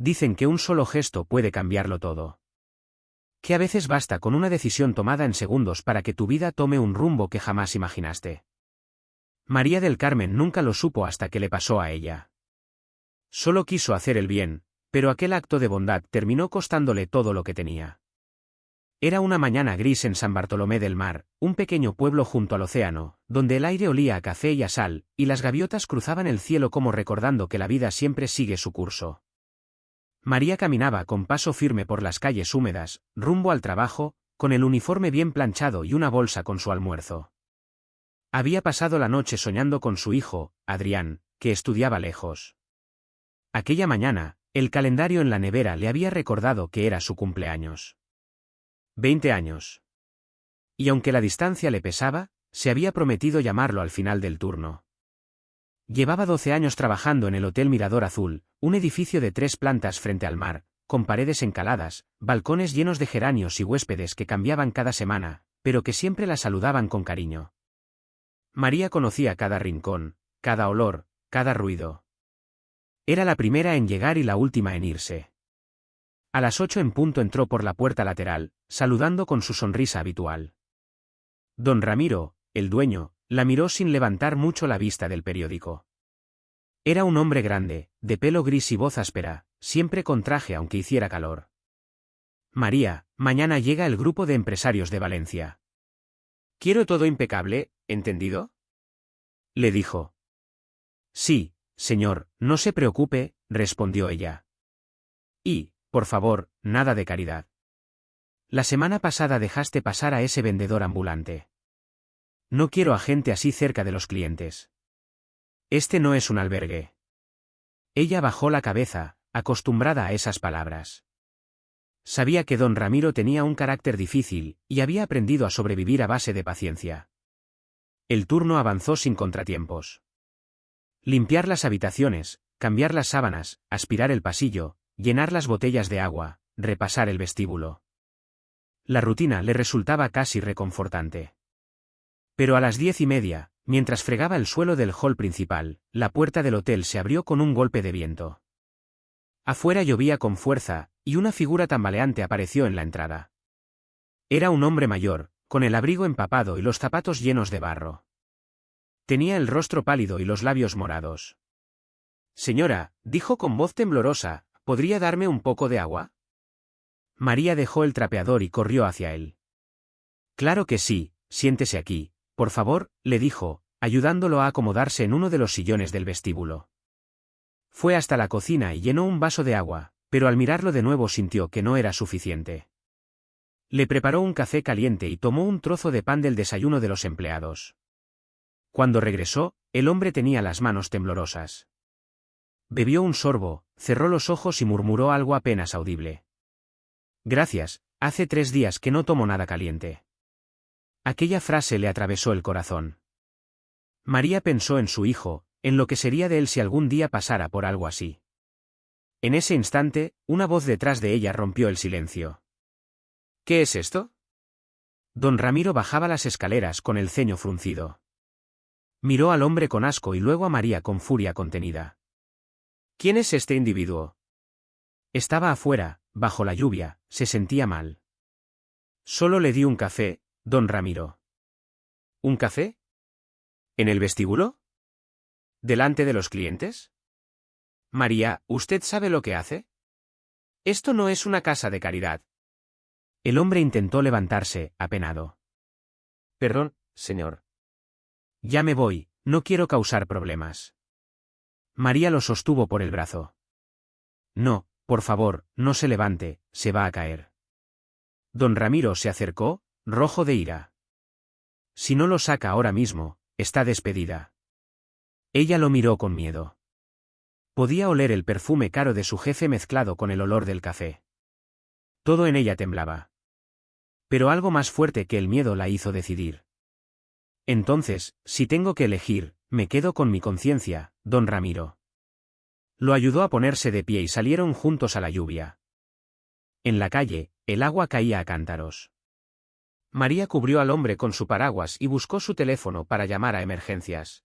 Dicen que un solo gesto puede cambiarlo todo. Que a veces basta con una decisión tomada en segundos para que tu vida tome un rumbo que jamás imaginaste. María del Carmen nunca lo supo hasta que le pasó a ella. Solo quiso hacer el bien, pero aquel acto de bondad terminó costándole todo lo que tenía. Era una mañana gris en San Bartolomé del Mar, un pequeño pueblo junto al océano, donde el aire olía a café y a sal, y las gaviotas cruzaban el cielo como recordando que la vida siempre sigue su curso. María caminaba con paso firme por las calles húmedas, rumbo al trabajo, con el uniforme bien planchado y una bolsa con su almuerzo. Había pasado la noche soñando con su hijo, Adrián, que estudiaba lejos. Aquella mañana, el calendario en la nevera le había recordado que era su cumpleaños. 20 años. Y aunque la distancia le pesaba, se había prometido llamarlo al final del turno. Llevaba 12 años trabajando en el Hotel Mirador Azul, un edificio de 3 plantas frente al mar, con paredes encaladas, balcones llenos de geranios y huéspedes que cambiaban cada semana, pero que siempre la saludaban con cariño. María conocía cada rincón, cada olor, cada ruido. Era la primera en llegar y la última en irse. A las 8 en punto entró por la puerta lateral, saludando con su sonrisa habitual. Don Ramiro, el dueño, la miró sin levantar mucho la vista del periódico. Era un hombre grande, de pelo gris y voz áspera, siempre con traje aunque hiciera calor. María, mañana llega el grupo de empresarios de Valencia. Quiero todo impecable, ¿entendido? Le dijo. Sí, señor, no se preocupe, respondió ella. Y, por favor, nada de caridad. La semana pasada dejaste pasar a ese vendedor ambulante. No quiero a gente así cerca de los clientes. Este no es un albergue. Ella bajó la cabeza, acostumbrada a esas palabras. Sabía que don Ramiro tenía un carácter difícil, y había aprendido a sobrevivir a base de paciencia. El turno avanzó sin contratiempos. Limpiar las habitaciones, cambiar las sábanas, aspirar el pasillo, llenar las botellas de agua, repasar el vestíbulo. La rutina le resultaba casi reconfortante. Pero a las 10:30, mientras fregaba el suelo del hall principal, la puerta del hotel se abrió con un golpe de viento. Afuera llovía con fuerza, y una figura tambaleante apareció en la entrada. Era un hombre mayor, con el abrigo empapado y los zapatos llenos de barro. Tenía el rostro pálido y los labios morados. Señora, dijo con voz temblorosa, ¿podría darme un poco de agua? María dejó el trapeador y corrió hacia él. Claro que sí, siéntese aquí, por favor, le dijo, ayudándolo a acomodarse en uno de los sillones del vestíbulo. Fue hasta la cocina y llenó un vaso de agua, pero al mirarlo de nuevo sintió que no era suficiente. Le preparó un café caliente y tomó un trozo de pan del desayuno de los empleados. Cuando regresó, el hombre tenía las manos temblorosas. Bebió un sorbo, cerró los ojos y murmuró algo apenas audible. Gracias, hace 3 días que no tomo nada caliente. Aquella frase le atravesó el corazón. María pensó en su hijo, en lo que sería de él si algún día pasara por algo así. En ese instante, una voz detrás de ella rompió el silencio. ¿Qué es esto? Don Ramiro bajaba las escaleras con el ceño fruncido. Miró al hombre con asco y luego a María con furia contenida. ¿Quién es este individuo? Estaba afuera, bajo la lluvia, se sentía mal. Solo le di un café, don Ramiro. ¿Un café? ¿En el vestíbulo? ¿Delante de los clientes? María, ¿usted sabe lo que hace? Esto no es una casa de caridad. El hombre intentó levantarse, apenado. Perdón, señor. Ya me voy, no quiero causar problemas. María lo sostuvo por el brazo. No, por favor, no se levante, se va a caer. Don Ramiro se acercó, rojo de ira. Si no lo saca ahora mismo, está despedida. Ella lo miró con miedo. Podía oler el perfume caro de su jefe mezclado con el olor del café. Todo en ella temblaba. Pero algo más fuerte que el miedo la hizo decidir. Entonces, si tengo que elegir, me quedo con mi conciencia, don Ramiro. Lo ayudó a ponerse de pie y salieron juntos a la lluvia. En la calle, el agua caía a cántaros. María cubrió al hombre con su paraguas y buscó su teléfono para llamar a emergencias.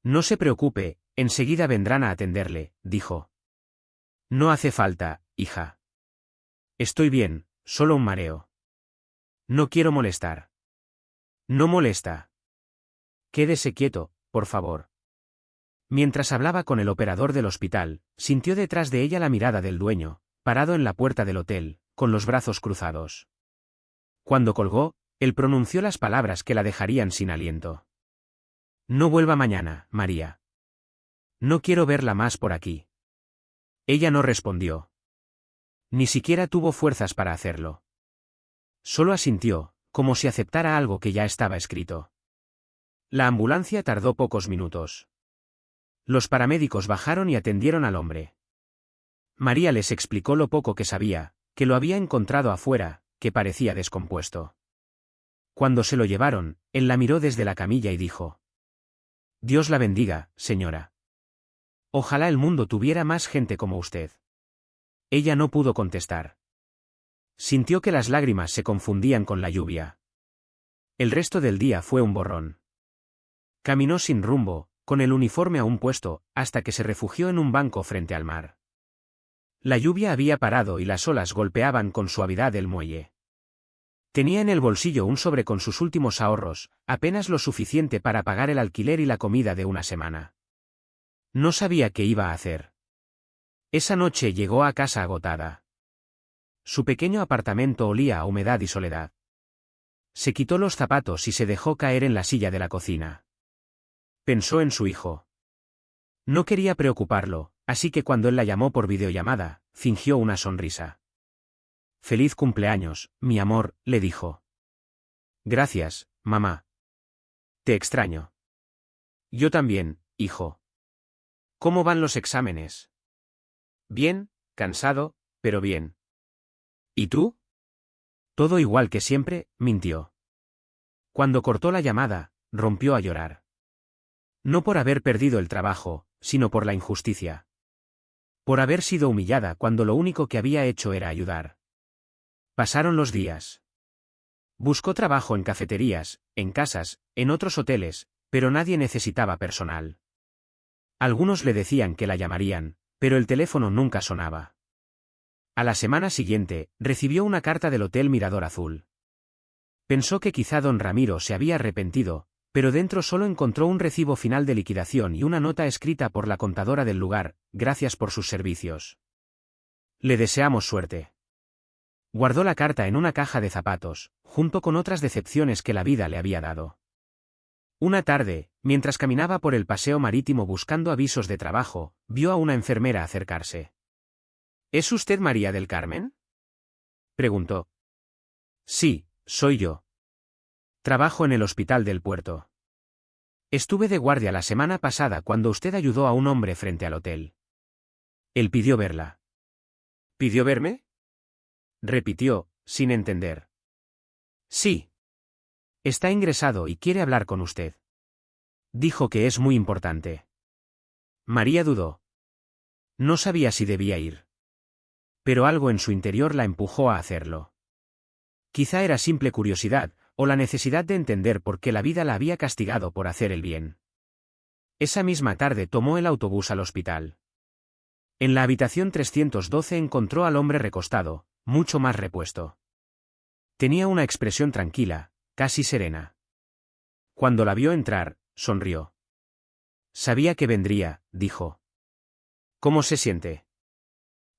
No se preocupe, enseguida vendrán a atenderle, dijo. No hace falta, hija. Estoy bien, solo un mareo. No quiero molestar. No molesta. Quédese quieto, por favor. Mientras hablaba con el operador del hospital, sintió detrás de ella la mirada del dueño, parado en la puerta del hotel, con los brazos cruzados. Cuando colgó, él pronunció las palabras que la dejarían sin aliento. No vuelva mañana, María. No quiero verla más por aquí. Ella no respondió. Ni siquiera tuvo fuerzas para hacerlo. Solo asintió, como si aceptara algo que ya estaba escrito. La ambulancia tardó pocos minutos. Los paramédicos bajaron y atendieron al hombre. María les explicó lo poco que sabía, que lo había encontrado afuera, que parecía descompuesto. Cuando se lo llevaron, él la miró desde la camilla y dijo: Dios la bendiga, señora. Ojalá el mundo tuviera más gente como usted. Ella no pudo contestar. Sintió que las lágrimas se confundían con la lluvia. El resto del día fue un borrón. Caminó sin rumbo, con el uniforme aún puesto, hasta que se refugió en un banco frente al mar. La lluvia había parado y las olas golpeaban con suavidad el muelle. Tenía en el bolsillo un sobre con sus últimos ahorros, apenas lo suficiente para pagar el alquiler y la comida de una semana. No sabía qué iba a hacer. Esa noche llegó a casa agotada. Su pequeño apartamento olía a humedad y soledad. Se quitó los zapatos y se dejó caer en la silla de la cocina. Pensó en su hijo. No quería preocuparlo, así que cuando él la llamó por videollamada, fingió una sonrisa. «Feliz cumpleaños, mi amor», le dijo. «Gracias, mamá. Te extraño». «Yo también, hijo». «¿Cómo van los exámenes?» «Bien, cansado, pero bien». «¿Y tú?» «Todo igual que siempre», mintió. Cuando cortó la llamada, rompió a llorar. No por haber perdido el trabajo, sino por la injusticia. Por haber sido humillada cuando lo único que había hecho era ayudar. Pasaron los días. Buscó trabajo en cafeterías, en casas, en otros hoteles, pero nadie necesitaba personal. Algunos le decían que la llamarían, pero el teléfono nunca sonaba. A la semana siguiente, recibió una carta del Hotel Mirador Azul. Pensó que quizá don Ramiro se había arrepentido, pero dentro solo encontró un recibo final de liquidación y una nota escrita por la contadora del lugar: «Gracias por sus servicios. Le deseamos suerte». Guardó la carta en una caja de zapatos, junto con otras decepciones que la vida le había dado. Una tarde, mientras caminaba por el paseo marítimo buscando avisos de trabajo, vio a una enfermera acercarse. «¿Es usted María del Carmen?», preguntó. «Sí, soy yo. Trabajo en el hospital del puerto. Estuve de guardia la semana pasada cuando usted ayudó a un hombre frente al hotel. Él pidió verla». «¿Pidió verme?», repitió, sin entender. «Sí. Está ingresado y quiere hablar con usted. Dijo que es muy importante». María dudó. No sabía si debía ir. Pero algo en su interior la empujó a hacerlo. Quizá era simple curiosidad, o la necesidad de entender por qué la vida la había castigado por hacer el bien. Esa misma tarde tomó el autobús al hospital. En la habitación 312 encontró al hombre recostado, mucho más repuesto. Tenía una expresión tranquila, casi serena. Cuando la vio entrar, sonrió. «Sabía que vendría», dijo. «¿Cómo se siente?»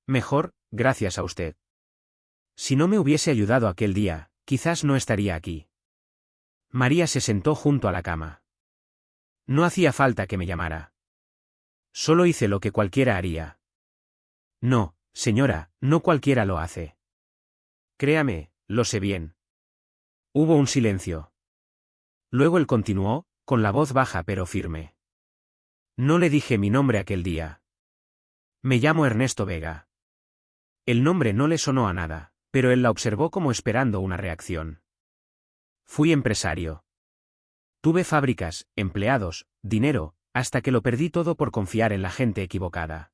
«Mejor, gracias a usted. Si no me hubiese ayudado aquel día, quizás no estaría aquí». María se sentó junto a la cama. «No hacía falta que me llamara. Solo hice lo que cualquiera haría». «No, señora, no cualquiera lo hace. Créame, lo sé bien». Hubo un silencio. Luego él continuó, con la voz baja pero firme. «No le dije mi nombre aquel día. Me llamo Ernesto Vega». El nombre no le sonó a nada, pero él la observó como esperando una reacción. «Fui empresario. Tuve fábricas, empleados, dinero, hasta que lo perdí todo por confiar en la gente equivocada.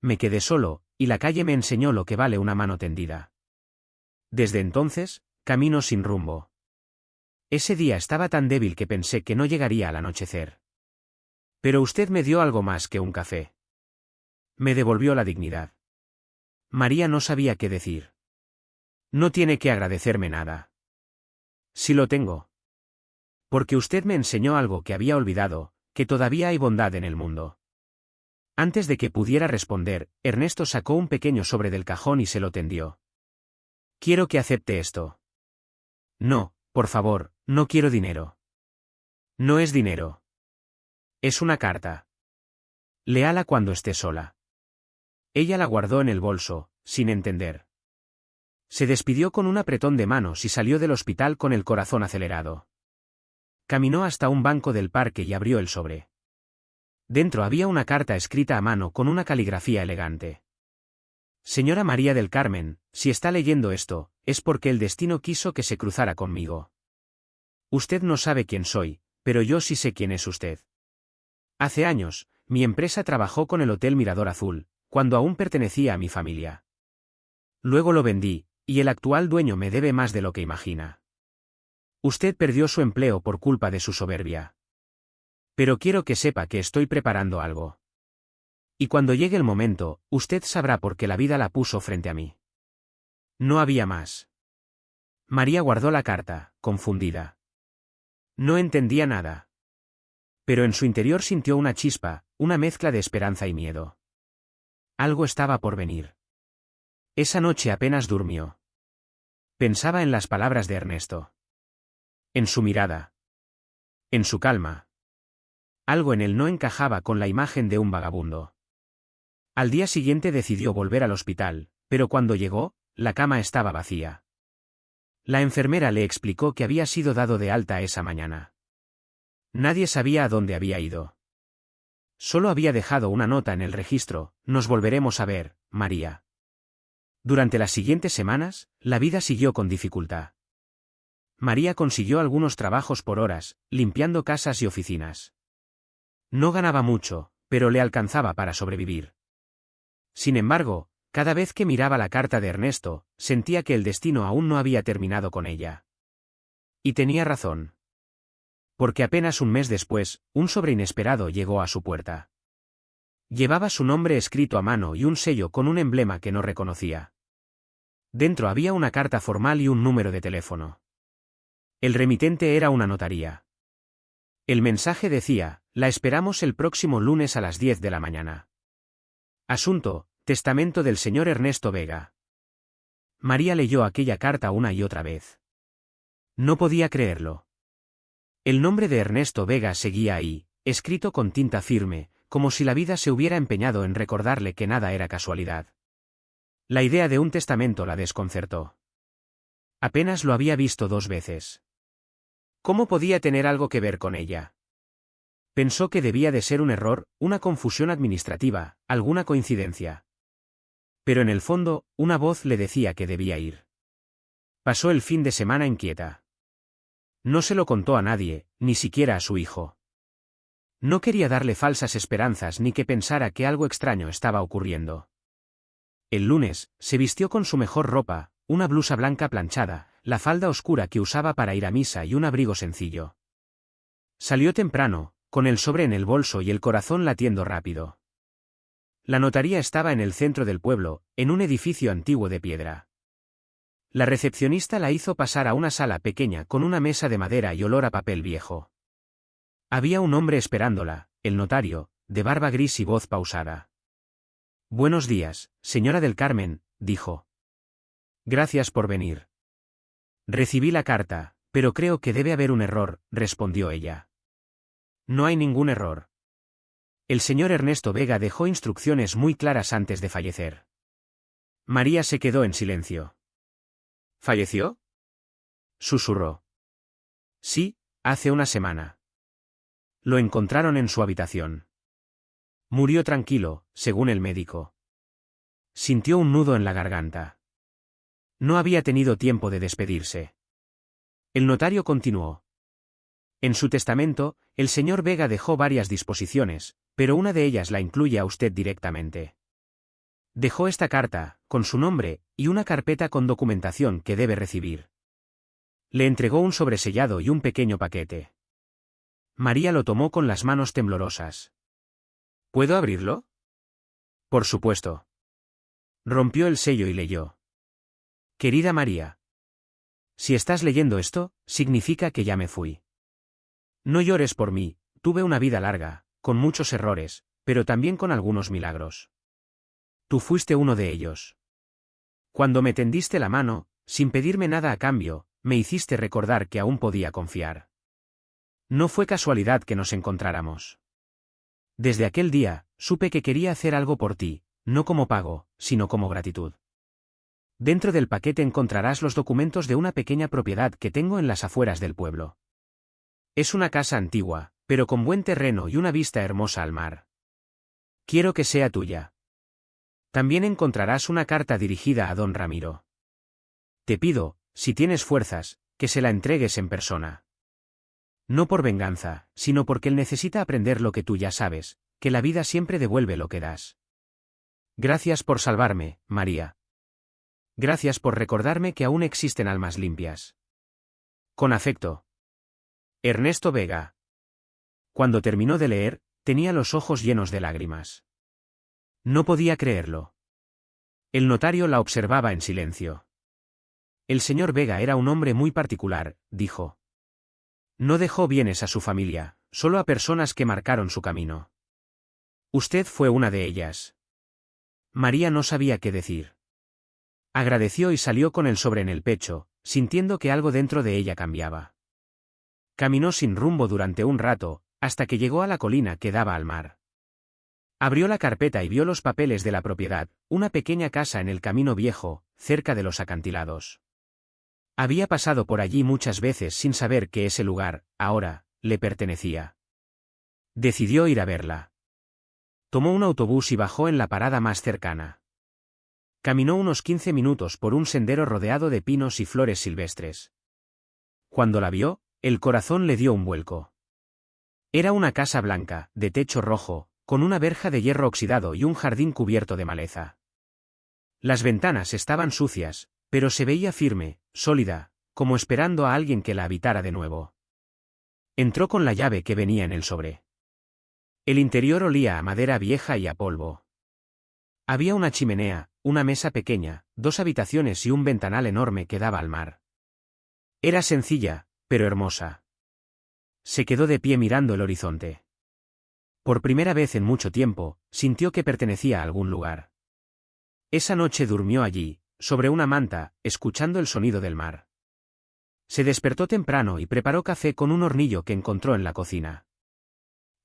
Me quedé solo, y la calle me enseñó lo que vale una mano tendida. Desde entonces, camino sin rumbo. Ese día estaba tan débil que pensé que no llegaría al anochecer. Pero usted me dio algo más que un café. Me devolvió la dignidad». María no sabía qué decir. No tiene que agradecerme nada. Sí lo tengo. Porque usted me enseñó algo que había olvidado, que todavía hay bondad en el mundo. Antes de que pudiera responder, Ernesto sacó un pequeño sobre del cajón y se lo tendió. Quiero que acepte esto. No, por favor, no quiero dinero. No es dinero. Es una carta. Léala cuando esté sola. Ella la guardó en el bolso, sin entender. Se despidió con un apretón de manos y salió del hospital con el corazón acelerado. Caminó hasta un banco del parque y abrió el sobre. Dentro había una carta escrita a mano con una caligrafía elegante. Señora María del Carmen, si está leyendo esto, es porque el destino quiso que se cruzara conmigo. Usted no sabe quién soy, pero yo sí sé quién es usted. Hace años, mi empresa trabajó con el Hotel Mirador Azul, cuando aún pertenecía a mi familia. Luego lo vendí, y el actual dueño me debe más de lo que imagina. Usted perdió su empleo por culpa de su soberbia. Pero quiero que sepa que estoy preparando algo. Y cuando llegue el momento, usted sabrá por qué la vida la puso frente a mí. No había más. María guardó la carta, confundida. No entendía nada. Pero en su interior sintió una chispa, una mezcla de esperanza y miedo. Algo estaba por venir. Esa noche apenas durmió. Pensaba en las palabras de Ernesto. En su mirada. En su calma. Algo en él no encajaba con la imagen de un vagabundo. Al día siguiente decidió volver al hospital, pero cuando llegó, la cama estaba vacía. La enfermera le explicó que había sido dado de alta esa mañana. Nadie sabía a dónde había ido. Solo había dejado una nota en el registro: nos volveremos a ver, María. Durante las siguientes semanas, la vida siguió con dificultad. María consiguió algunos trabajos por horas, limpiando casas y oficinas. No ganaba mucho, pero le alcanzaba para sobrevivir. Sin embargo, cada vez que miraba la carta de Ernesto, sentía que el destino aún no había terminado con ella. Y tenía razón. Porque apenas un mes después, un sobre inesperado llegó a su puerta. Llevaba su nombre escrito a mano y un sello con un emblema que no reconocía. Dentro había una carta formal y un número de teléfono. El remitente era una notaría. El mensaje decía: la esperamos el próximo lunes a las 10 de la mañana. Asunto: testamento del señor Ernesto Vega. María leyó aquella carta una y otra vez. No podía creerlo. El nombre de Ernesto Vega seguía ahí, escrito con tinta firme, como si la vida se hubiera empeñado en recordarle que nada era casualidad. La idea de un testamento la desconcertó. Apenas lo había visto 2 veces. ¿Cómo podía tener algo que ver con ella? Pensó que debía de ser un error, una confusión administrativa, alguna coincidencia. Pero en el fondo, una voz le decía que debía ir. Pasó el fin de semana inquieta. No se lo contó a nadie, ni siquiera a su hijo. No quería darle falsas esperanzas ni que pensara que algo extraño estaba ocurriendo. El lunes, se vistió con su mejor ropa, una blusa blanca planchada, la falda oscura que usaba para ir a misa y un abrigo sencillo. Salió temprano, con el sobre en el bolso y el corazón latiendo rápido. La notaría estaba en el centro del pueblo, en un edificio antiguo de piedra. La recepcionista la hizo pasar a una sala pequeña con una mesa de madera y olor a papel viejo. Había un hombre esperándola, el notario, de barba gris y voz pausada. Buenos días, señora del Carmen, dijo. Gracias por venir. Recibí la carta, pero creo que debe haber un error, respondió ella. No hay ningún error. El señor Ernesto Vega dejó instrucciones muy claras antes de fallecer. María se quedó en silencio. ¿Falleció?, susurró. Sí, hace una semana. Lo encontraron en su habitación. Murió tranquilo, según el médico. Sintió un nudo en la garganta. No había tenido tiempo de despedirse. El notario continuó. En su testamento, el señor Vega dejó varias disposiciones, pero una de ellas la incluye a usted directamente. Dejó esta carta, con su nombre, y una carpeta con documentación que debe recibir. Le entregó un sobresellado y un pequeño paquete. María lo tomó con las manos temblorosas. ¿Puedo abrirlo? Por supuesto. Rompió el sello y leyó. Querida María. Si estás leyendo esto, significa que ya me fui. No llores por mí, tuve una vida larga, con muchos errores, pero también con algunos milagros. Tú fuiste uno de ellos. Cuando me tendiste la mano, sin pedirme nada a cambio, me hiciste recordar que aún podía confiar. No fue casualidad que nos encontráramos. Desde aquel día, supe que quería hacer algo por ti, no como pago, sino como gratitud. Dentro del paquete encontrarás los documentos de una pequeña propiedad que tengo en las afueras del pueblo. Es una casa antigua, pero con buen terreno y una vista hermosa al mar. Quiero que sea tuya. También encontrarás una carta dirigida a don Ramiro. Te pido, si tienes fuerzas, que se la entregues en persona. No por venganza, sino porque él necesita aprender lo que tú ya sabes, que la vida siempre devuelve lo que das. Gracias por salvarme, María. Gracias por recordarme que aún existen almas limpias. Con afecto. Ernesto Vega. Cuando terminó de leer, tenía los ojos llenos de lágrimas. No podía creerlo. El notario la observaba en silencio. El señor Vega era un hombre muy particular, dijo. No dejó bienes a su familia, solo a personas que marcaron su camino. Usted fue una de ellas. María no sabía qué decir. Agradeció y salió con el sobre en el pecho, sintiendo que algo dentro de ella cambiaba. Caminó sin rumbo durante un rato, hasta que llegó a la colina que daba al mar. Abrió la carpeta y vio los papeles de la propiedad, una pequeña casa en el camino viejo, cerca de los acantilados. Había pasado por allí muchas veces sin saber que ese lugar, ahora, le pertenecía. Decidió ir a verla. Tomó un autobús y bajó en la parada más cercana. Caminó unos 15 minutos por un sendero rodeado de pinos y flores silvestres. Cuando la vio, el corazón le dio un vuelco. Era una casa blanca, de techo rojo, con una verja de hierro oxidado y un jardín cubierto de maleza. Las ventanas estaban sucias, pero se veía firme, sólida, como esperando a alguien que la habitara de nuevo. Entró con la llave que venía en el sobre. El interior olía a madera vieja y a polvo. Había una chimenea, una mesa pequeña, 2 habitaciones y un ventanal enorme que daba al mar. Era sencilla, pero hermosa. Se quedó de pie mirando el horizonte. Por primera vez en mucho tiempo, sintió que pertenecía a algún lugar. Esa noche durmió allí, sobre una manta, escuchando el sonido del mar. Se despertó temprano y preparó café con un hornillo que encontró en la cocina.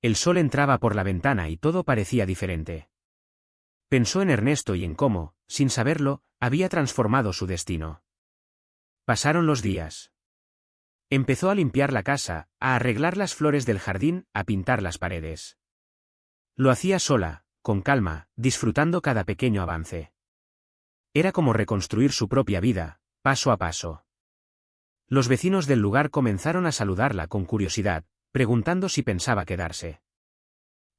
El sol entraba por la ventana y todo parecía diferente. Pensó en Ernesto y en cómo, sin saberlo, había transformado su destino. Pasaron los días. Empezó a limpiar la casa, a arreglar las flores del jardín, a pintar las paredes. Lo hacía sola, con calma, disfrutando cada pequeño avance. Era como reconstruir su propia vida, paso a paso. Los vecinos del lugar comenzaron a saludarla con curiosidad, preguntando si pensaba quedarse.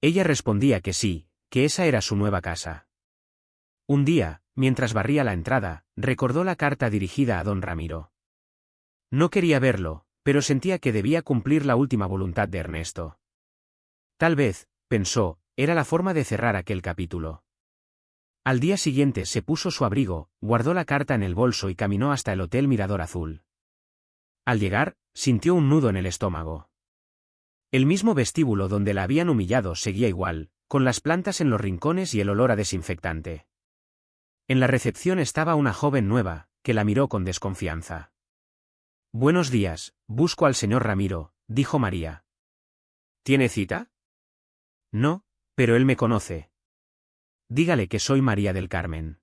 Ella respondía que sí, que esa era su nueva casa. Un día, mientras barría la entrada, recordó la carta dirigida a don Ramiro. No quería verlo, pero sentía que debía cumplir la última voluntad de Ernesto. Tal vez, pensó, era la forma de cerrar aquel capítulo. Al día siguiente se puso su abrigo, guardó la carta en el bolso y caminó hasta el Hotel Mirador Azul. Al llegar, sintió un nudo en el estómago. El mismo vestíbulo donde la habían humillado seguía igual, con las plantas en los rincones y el olor a desinfectante. En la recepción estaba una joven nueva, que la miró con desconfianza. Buenos días, busco al señor Ramiro, dijo María. ¿Tiene cita? No, pero él me conoce. Dígale que soy María del Carmen.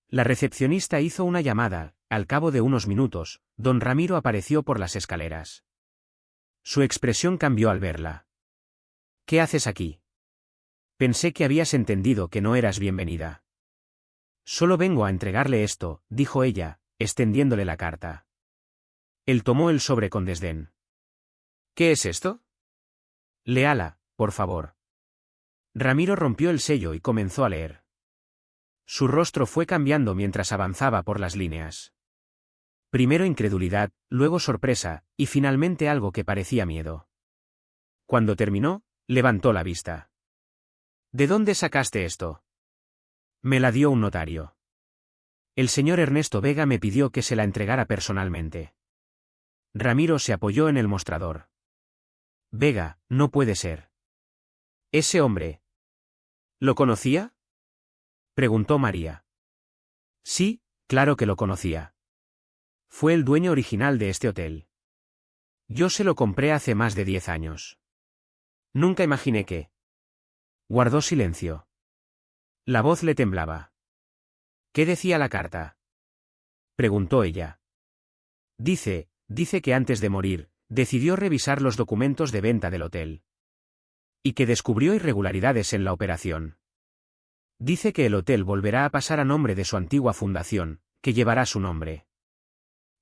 La recepcionista hizo una llamada, al cabo de unos minutos, don Ramiro apareció por las escaleras. Su expresión cambió al verla. ¿Qué haces aquí? Pensé que habías entendido que no eras bienvenida. Solo vengo a entregarle esto, dijo ella, extendiéndole la carta. Él tomó el sobre con desdén. ¿Qué es esto? Léala, por favor. Ramiro rompió el sello y comenzó a leer. Su rostro fue cambiando mientras avanzaba por las líneas. Primero incredulidad, luego sorpresa, y finalmente algo que parecía miedo. Cuando terminó, levantó la vista. ¿De dónde sacaste esto? Me la dio un notario. El señor Ernesto Vega me pidió que se la entregara personalmente. Ramiro se apoyó en el mostrador. Vega, no puede ser. Ese hombre. ¿Lo conocía? Preguntó María. Sí, claro que lo conocía. Fue el dueño original de este hotel. Yo se lo compré hace más de 10 años. Nunca imaginé que... Guardó silencio. La voz le temblaba. ¿Qué decía la carta? Preguntó ella. Dice que antes de morir, decidió revisar los documentos de venta del hotel. Y que descubrió irregularidades en la operación. Dice que el hotel volverá a pasar a nombre de su antigua fundación, que llevará su nombre.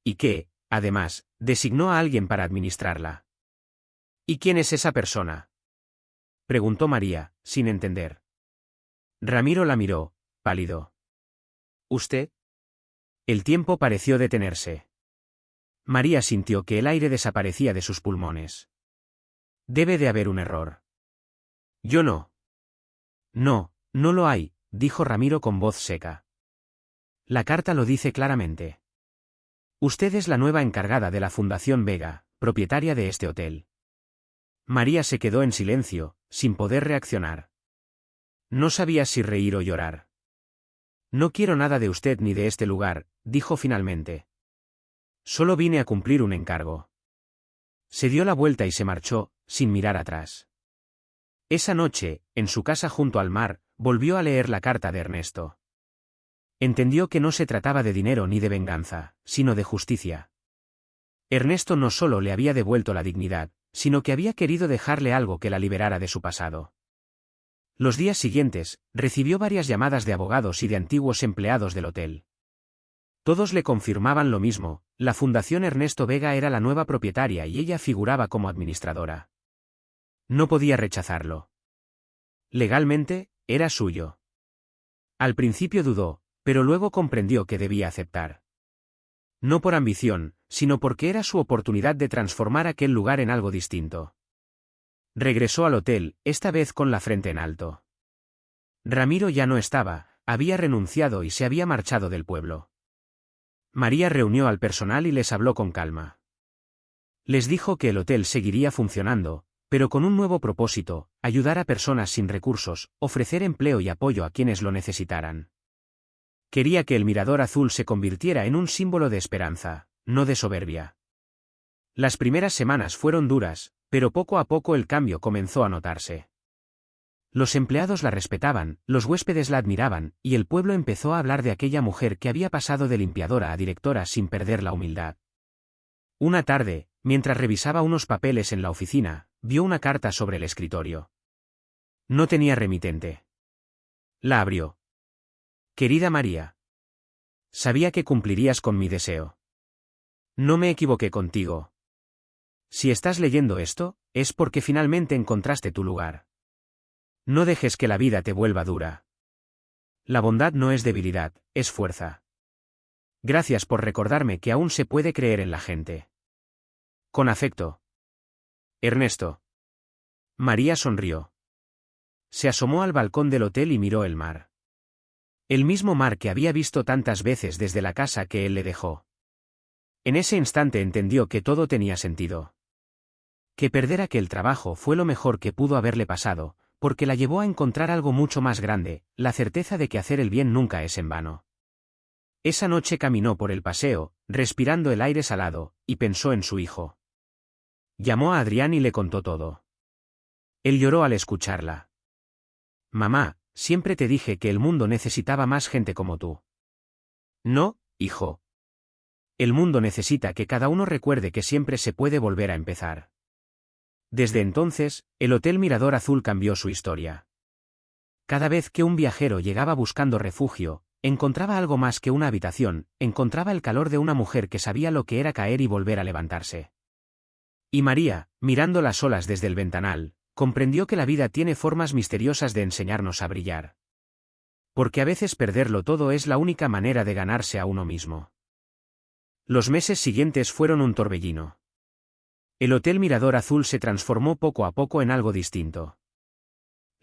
Y que, además, designó a alguien para administrarla. ¿Y quién es esa persona? Preguntó María, sin entender. Ramiro la miró, pálido. ¿Usted? El tiempo pareció detenerse. María sintió que el aire desaparecía de sus pulmones. Debe de haber un error. Yo no. No, no lo hay, dijo Ramiro con voz seca. La carta lo dice claramente. Usted es la nueva encargada de la Fundación Vega, propietaria de este hotel. María se quedó en silencio, sin poder reaccionar. No sabía si reír o llorar. No quiero nada de usted ni de este lugar, dijo finalmente. Solo vine a cumplir un encargo. Se dio la vuelta y se marchó, sin mirar atrás. Esa noche, en su casa junto al mar, volvió a leer la carta de Ernesto. Entendió que no se trataba de dinero ni de venganza, sino de justicia. Ernesto no solo le había devuelto la dignidad, sino que había querido dejarle algo que la liberara de su pasado. Los días siguientes, recibió varias llamadas de abogados y de antiguos empleados del hotel. Todos le confirmaban lo mismo, la Fundación Ernesto Vega era la nueva propietaria y ella figuraba como administradora. No podía rechazarlo. Legalmente, era suyo. Al principio dudó, pero luego comprendió que debía aceptar. No por ambición, sino porque era su oportunidad de transformar aquel lugar en algo distinto. Regresó al hotel, esta vez con la frente en alto. Ramiro ya no estaba, había renunciado y se había marchado del pueblo. María reunió al personal y les habló con calma. Les dijo que el hotel seguiría funcionando, pero con un nuevo propósito: ayudar a personas sin recursos, ofrecer empleo y apoyo a quienes lo necesitaran. Quería que el Mirador Azul se convirtiera en un símbolo de esperanza, no de soberbia. Las primeras semanas fueron duras, pero poco a poco el cambio comenzó a notarse. Los empleados la respetaban, los huéspedes la admiraban, y el pueblo empezó a hablar de aquella mujer que había pasado de limpiadora a directora sin perder la humildad. Una tarde, mientras revisaba unos papeles en la oficina, vio una carta sobre el escritorio. No tenía remitente. La abrió. Querida María. Sabía que cumplirías con mi deseo. No me equivoqué contigo. Si estás leyendo esto, es porque finalmente encontraste tu lugar. No dejes que la vida te vuelva dura. La bondad no es debilidad, es fuerza. Gracias por recordarme que aún se puede creer en la gente. Con afecto. Ernesto. María sonrió. Se asomó al balcón del hotel y miró el mar. El mismo mar que había visto tantas veces desde la casa que él le dejó. En ese instante entendió que todo tenía sentido. Que perder aquel trabajo fue lo mejor que pudo haberle pasado, porque la llevó a encontrar algo mucho más grande, la certeza de que hacer el bien nunca es en vano. Esa noche caminó por el paseo, respirando el aire salado, y pensó en su hijo. Llamó a Adrián y le contó todo. Él lloró al escucharla. Mamá, siempre te dije que el mundo necesitaba más gente como tú. No, hijo. El mundo necesita que cada uno recuerde que siempre se puede volver a empezar. Desde entonces, el Hotel Mirador Azul cambió su historia. Cada vez que un viajero llegaba buscando refugio, encontraba algo más que una habitación, encontraba el calor de una mujer que sabía lo que era caer y volver a levantarse. Y María, mirando las olas desde el ventanal, comprendió que la vida tiene formas misteriosas de enseñarnos a brillar. Porque a veces perderlo todo es la única manera de ganarse a uno mismo. Los meses siguientes fueron un torbellino. El Hotel Mirador Azul se transformó poco a poco en algo distinto.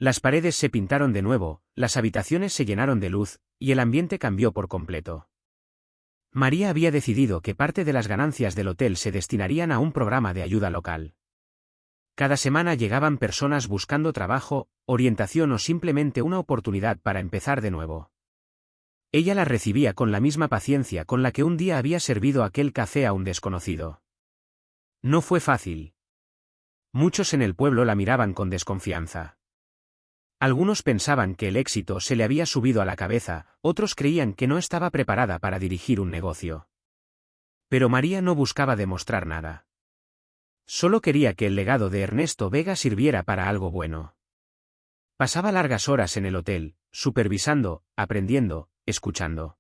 Las paredes se pintaron de nuevo, las habitaciones se llenaron de luz, y el ambiente cambió por completo. María había decidido que parte de las ganancias del hotel se destinarían a un programa de ayuda local. Cada semana llegaban personas buscando trabajo, orientación o simplemente una oportunidad para empezar de nuevo. Ella las recibía con la misma paciencia con la que un día había servido aquel café a un desconocido. No fue fácil. Muchos en el pueblo la miraban con desconfianza. Algunos pensaban que el éxito se le había subido a la cabeza, otros creían que no estaba preparada para dirigir un negocio. Pero María no buscaba demostrar nada. Solo quería que el legado de Ernesto Vega sirviera para algo bueno. Pasaba largas horas en el hotel, supervisando, aprendiendo, escuchando.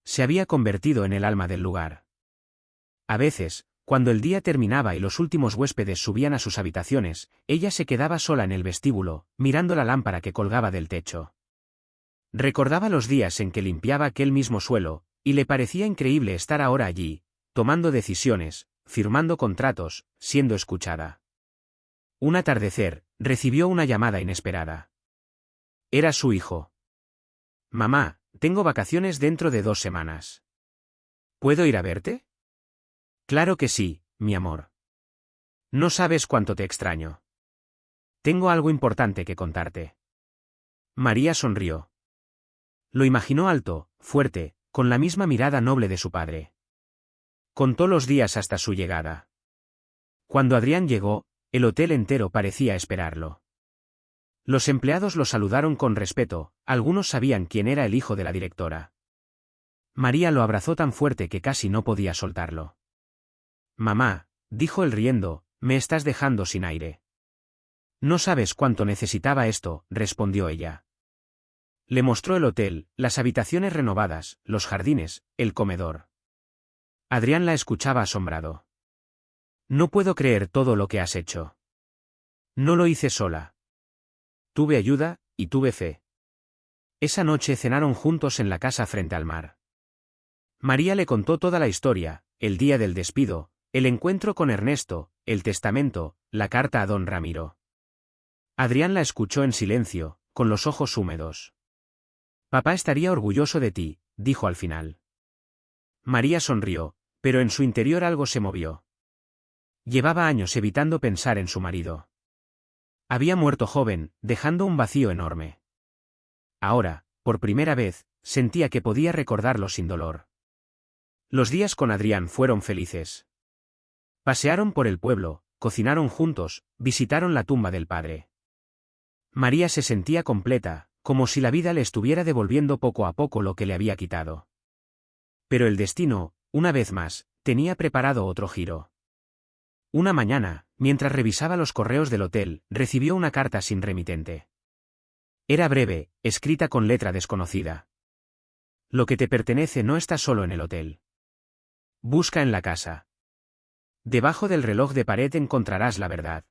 Se había convertido en el alma del lugar. A veces, cuando el día terminaba y los últimos huéspedes subían a sus habitaciones, ella se quedaba sola en el vestíbulo, mirando la lámpara que colgaba del techo. Recordaba los días en que limpiaba aquel mismo suelo, y le parecía increíble estar ahora allí, tomando decisiones, firmando contratos, siendo escuchada. Un atardecer, recibió una llamada inesperada. Era su hijo. «Mamá, tengo vacaciones dentro de 2 semanas. ¿Puedo ir a verte?» «Claro que sí, mi amor. No sabes cuánto te extraño. Tengo algo importante que contarte». María sonrió. Lo imaginó alto, fuerte, con la misma mirada noble de su padre. Contó los días hasta su llegada. Cuando Adrián llegó, el hotel entero parecía esperarlo. Los empleados lo saludaron con respeto, algunos sabían quién era el hijo de la directora. María lo abrazó tan fuerte que casi no podía soltarlo. «Mamá», dijo él riendo, «me estás dejando sin aire». «No sabes cuánto necesitaba esto», respondió ella. Le mostró el hotel, las habitaciones renovadas, los jardines, el comedor. Adrián la escuchaba asombrado. «No puedo creer todo lo que has hecho. No lo hice sola. Tuve ayuda, y tuve fe». Esa noche cenaron juntos en la casa frente al mar. María le contó toda la historia, el día del despido, el encuentro con Ernesto, el testamento, la carta a don Ramiro. Adrián la escuchó en silencio, con los ojos húmedos. «Papá estaría orgulloso de ti», dijo al final. María sonrió, pero en su interior algo se movió. Llevaba años evitando pensar en su marido. Había muerto joven, dejando un vacío enorme. Ahora, por primera vez, sentía que podía recordarlo sin dolor. Los días con Adrián fueron felices. Pasearon por el pueblo, cocinaron juntos, visitaron la tumba del padre. María se sentía completa, como si la vida le estuviera devolviendo poco a poco lo que le había quitado. Pero el destino, una vez más, tenía preparado otro giro. Una mañana, mientras revisaba los correos del hotel, recibió una carta sin remitente. Era breve, escrita con letra desconocida. «Lo que te pertenece no está solo en el hotel. Busca en la casa. Debajo del reloj de pared encontrarás la verdad».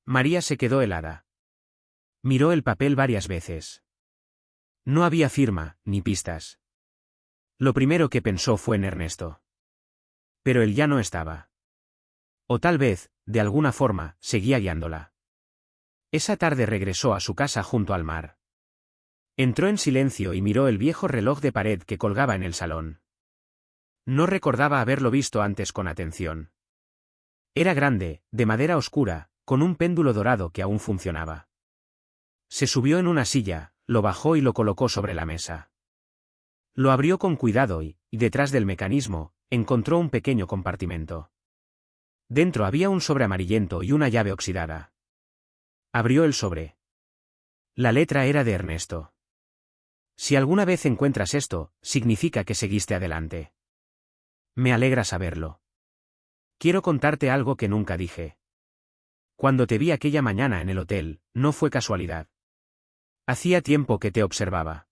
María se quedó helada. Miró el papel varias veces. No había firma, ni pistas. Lo primero que pensó fue en Ernesto. Pero él ya no estaba. O tal vez, de alguna forma, seguía guiándola. Esa tarde regresó a su casa junto al mar. Entró en silencio y miró el viejo reloj de pared que colgaba en el salón. No recordaba haberlo visto antes con atención. Era grande, de madera oscura, con un péndulo dorado que aún funcionaba. Se subió en una silla, lo bajó y lo colocó sobre la mesa. Lo abrió con cuidado y, detrás del mecanismo, encontró un pequeño compartimento. Dentro había un sobre amarillento y una llave oxidada. Abrió el sobre. La letra era de Ernesto. «Si alguna vez encuentras esto, significa que seguiste adelante. Me alegra saberlo. Quiero contarte algo que nunca dije. Cuando te vi aquella mañana en el hotel, no fue casualidad. Hacía tiempo que te observaba.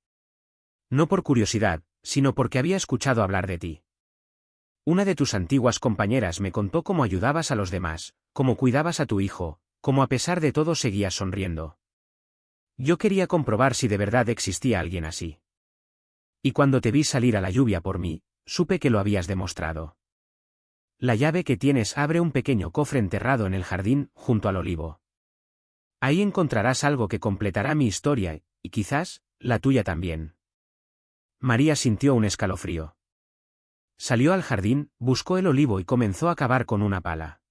No por curiosidad, sino porque había escuchado hablar de ti. Una de tus antiguas compañeras me contó cómo ayudabas a los demás, cómo cuidabas a tu hijo, cómo a pesar de todo seguías sonriendo. Yo quería comprobar si de verdad existía alguien así. Y cuando te vi salir a la lluvia por mí, supe que lo habías demostrado. La llave que tienes abre un pequeño cofre enterrado en el jardín, junto al olivo. Ahí encontrarás algo que completará mi historia, y quizás, la tuya también. María sintió un escalofrío. Salió al jardín, buscó el olivo y comenzó a cavar con una pala.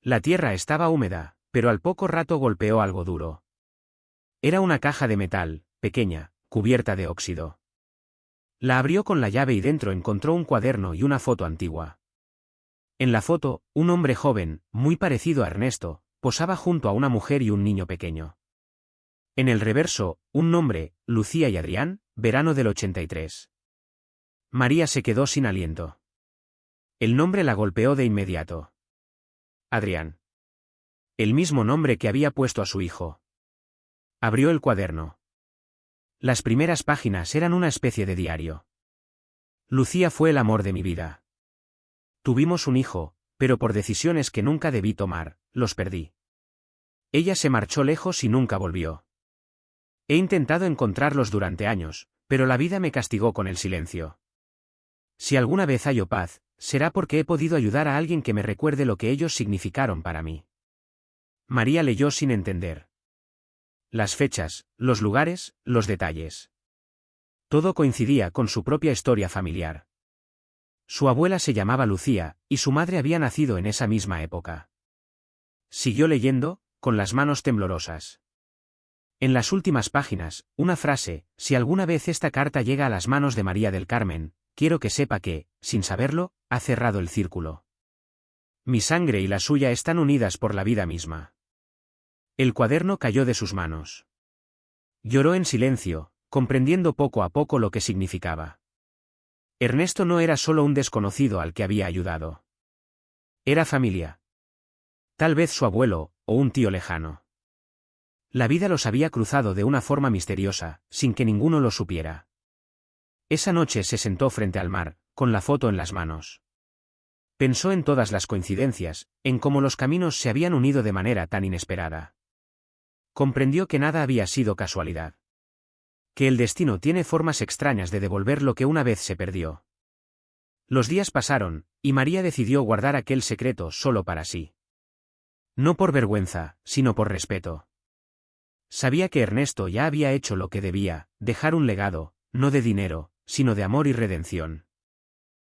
La tierra estaba húmeda, pero al poco rato golpeó algo duro. Era una caja de metal, pequeña, cubierta de óxido. La abrió con la llave y dentro encontró un cuaderno y una foto antigua. En la foto, un hombre joven, muy parecido a Ernesto, posaba junto a una mujer y un niño pequeño. En el reverso, un nombre, Lucía y Adrián, verano del 83. María se quedó sin aliento. El nombre la golpeó de inmediato. Adrián. El mismo nombre que había puesto a su hijo. Abrió el cuaderno. Las primeras páginas eran una especie de diario. Lucía fue el amor de mi vida. Tuvimos un hijo, pero por decisiones que nunca debí tomar, los perdí. Ella se marchó lejos y nunca volvió. He intentado encontrarlos durante años, pero la vida me castigó con el silencio. Si alguna vez hallo paz, será porque he podido ayudar a alguien que me recuerde lo que ellos significaron para mí. María leyó sin entender. Las fechas, los lugares, los detalles. Todo coincidía con su propia historia familiar. Su abuela se llamaba Lucía, y su madre había nacido en esa misma época. Siguió leyendo, con las manos temblorosas. En las últimas páginas, una frase: si alguna vez esta carta llega a las manos de María del Carmen, quiero que sepa que, sin saberlo, ha cerrado el círculo. Mi sangre y la suya están unidas por la vida misma. El cuaderno cayó de sus manos. Lloró en silencio, comprendiendo poco a poco lo que significaba. Ernesto no era solo un desconocido al que había ayudado. Era familia. Tal vez su abuelo, o un tío lejano. La vida los había cruzado de una forma misteriosa, sin que ninguno lo supiera. Esa noche se sentó frente al mar, con la foto en las manos. Pensó en todas las coincidencias, en cómo los caminos se habían unido de manera tan inesperada. Comprendió que nada había sido casualidad. Que el destino tiene formas extrañas de devolver lo que una vez se perdió. Los días pasaron, y María decidió guardar aquel secreto solo para sí. No por vergüenza, sino por respeto. Sabía que Ernesto ya había hecho lo que debía, dejar un legado, no de dinero, sino de amor y redención.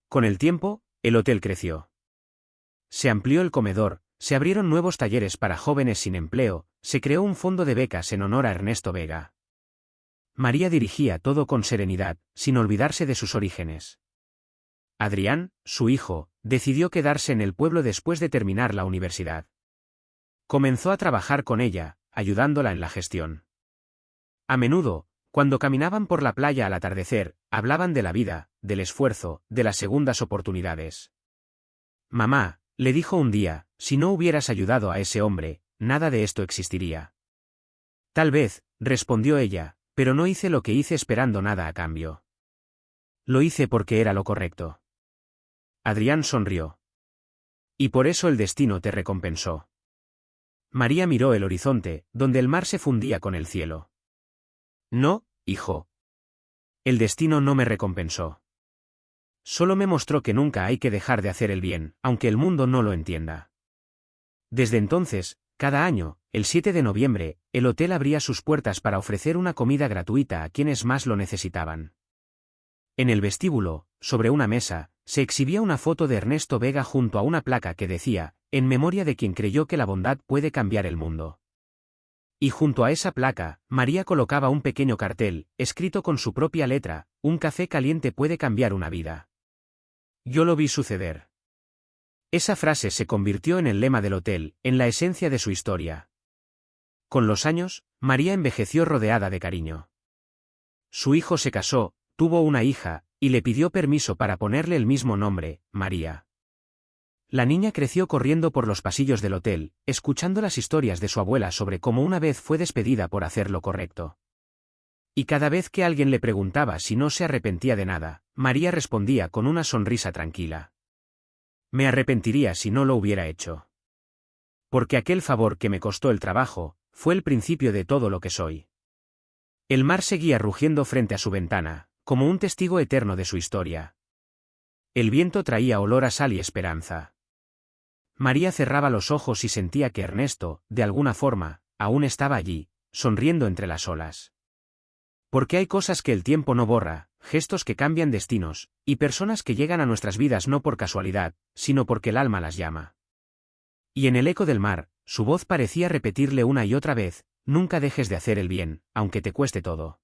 Con el tiempo, el hotel creció. Se amplió el comedor, se abrieron nuevos talleres para jóvenes sin empleo, se creó un fondo de becas en honor a Ernesto Vega. María dirigía todo con serenidad, sin olvidarse de sus orígenes. Adrián, su hijo, decidió quedarse en el pueblo después de terminar la universidad. Comenzó a trabajar con ella, ayudándola en la gestión. A menudo, cuando caminaban por la playa al atardecer, hablaban de la vida, del esfuerzo, de las segundas oportunidades. Mamá, le dijo un día, si no hubieras ayudado a ese hombre, nada de esto existiría. Tal vez, respondió ella, pero no hice lo que hice esperando nada a cambio. Lo hice porque era lo correcto. Adrián sonrió. Y por eso el destino te recompensó. María miró el horizonte, donde el mar se fundía con el cielo. No, hijo. El destino no me recompensó. Solo me mostró que nunca hay que dejar de hacer el bien, aunque el mundo no lo entienda. Desde entonces, cada año, el 7 de noviembre, el hotel abría sus puertas para ofrecer una comida gratuita a quienes más lo necesitaban. En el vestíbulo, sobre una mesa, se exhibía una foto de Ernesto Vega junto a una placa que decía, en memoria de quien creyó que la bondad puede cambiar el mundo. Y junto a esa placa, María colocaba un pequeño cartel, escrito con su propia letra: un café caliente puede cambiar una vida. Yo lo vi suceder. Esa frase se convirtió en el lema del hotel, en la esencia de su historia. Con los años, María envejeció rodeada de cariño. Su hijo se casó, tuvo una hija, y le pidió permiso para ponerle el mismo nombre, María. La niña creció corriendo por los pasillos del hotel, escuchando las historias de su abuela sobre cómo una vez fue despedida por hacer lo correcto. Y cada vez que alguien le preguntaba si no se arrepentía de nada, María respondía con una sonrisa tranquila. Me arrepentiría si no lo hubiera hecho. Porque aquel favor que me costó el trabajo, fue el principio de todo lo que soy. El mar seguía rugiendo frente a su ventana, como un testigo eterno de su historia. El viento traía olor a sal y esperanza. María cerraba los ojos y sentía que Ernesto, de alguna forma, aún estaba allí, sonriendo entre las olas. Porque hay cosas que el tiempo no borra, gestos que cambian destinos, y personas que llegan a nuestras vidas no por casualidad, sino porque el alma las llama. Y en el eco del mar, su voz parecía repetirle una y otra vez: nunca dejes de hacer el bien, aunque te cueste todo.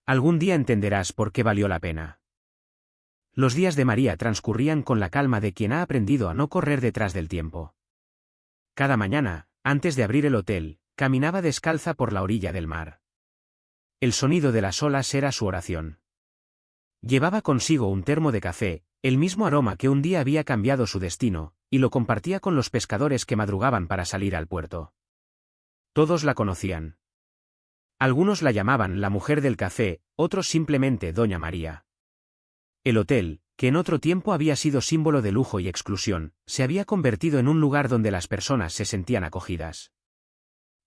Algún día entenderás por qué valió la pena. Los días de María transcurrían con la calma de quien ha aprendido a no correr detrás del tiempo. Cada mañana, antes de abrir el hotel, caminaba descalza por la orilla del mar. El sonido de las olas era su oración. Llevaba consigo un termo de café, el mismo aroma que un día había cambiado su destino, y lo compartía con los pescadores que madrugaban para salir al puerto. Todos la conocían. Algunos la llamaban la mujer del café, otros simplemente Doña María. El hotel, que en otro tiempo había sido símbolo de lujo y exclusión, se había convertido en un lugar donde las personas se sentían acogidas.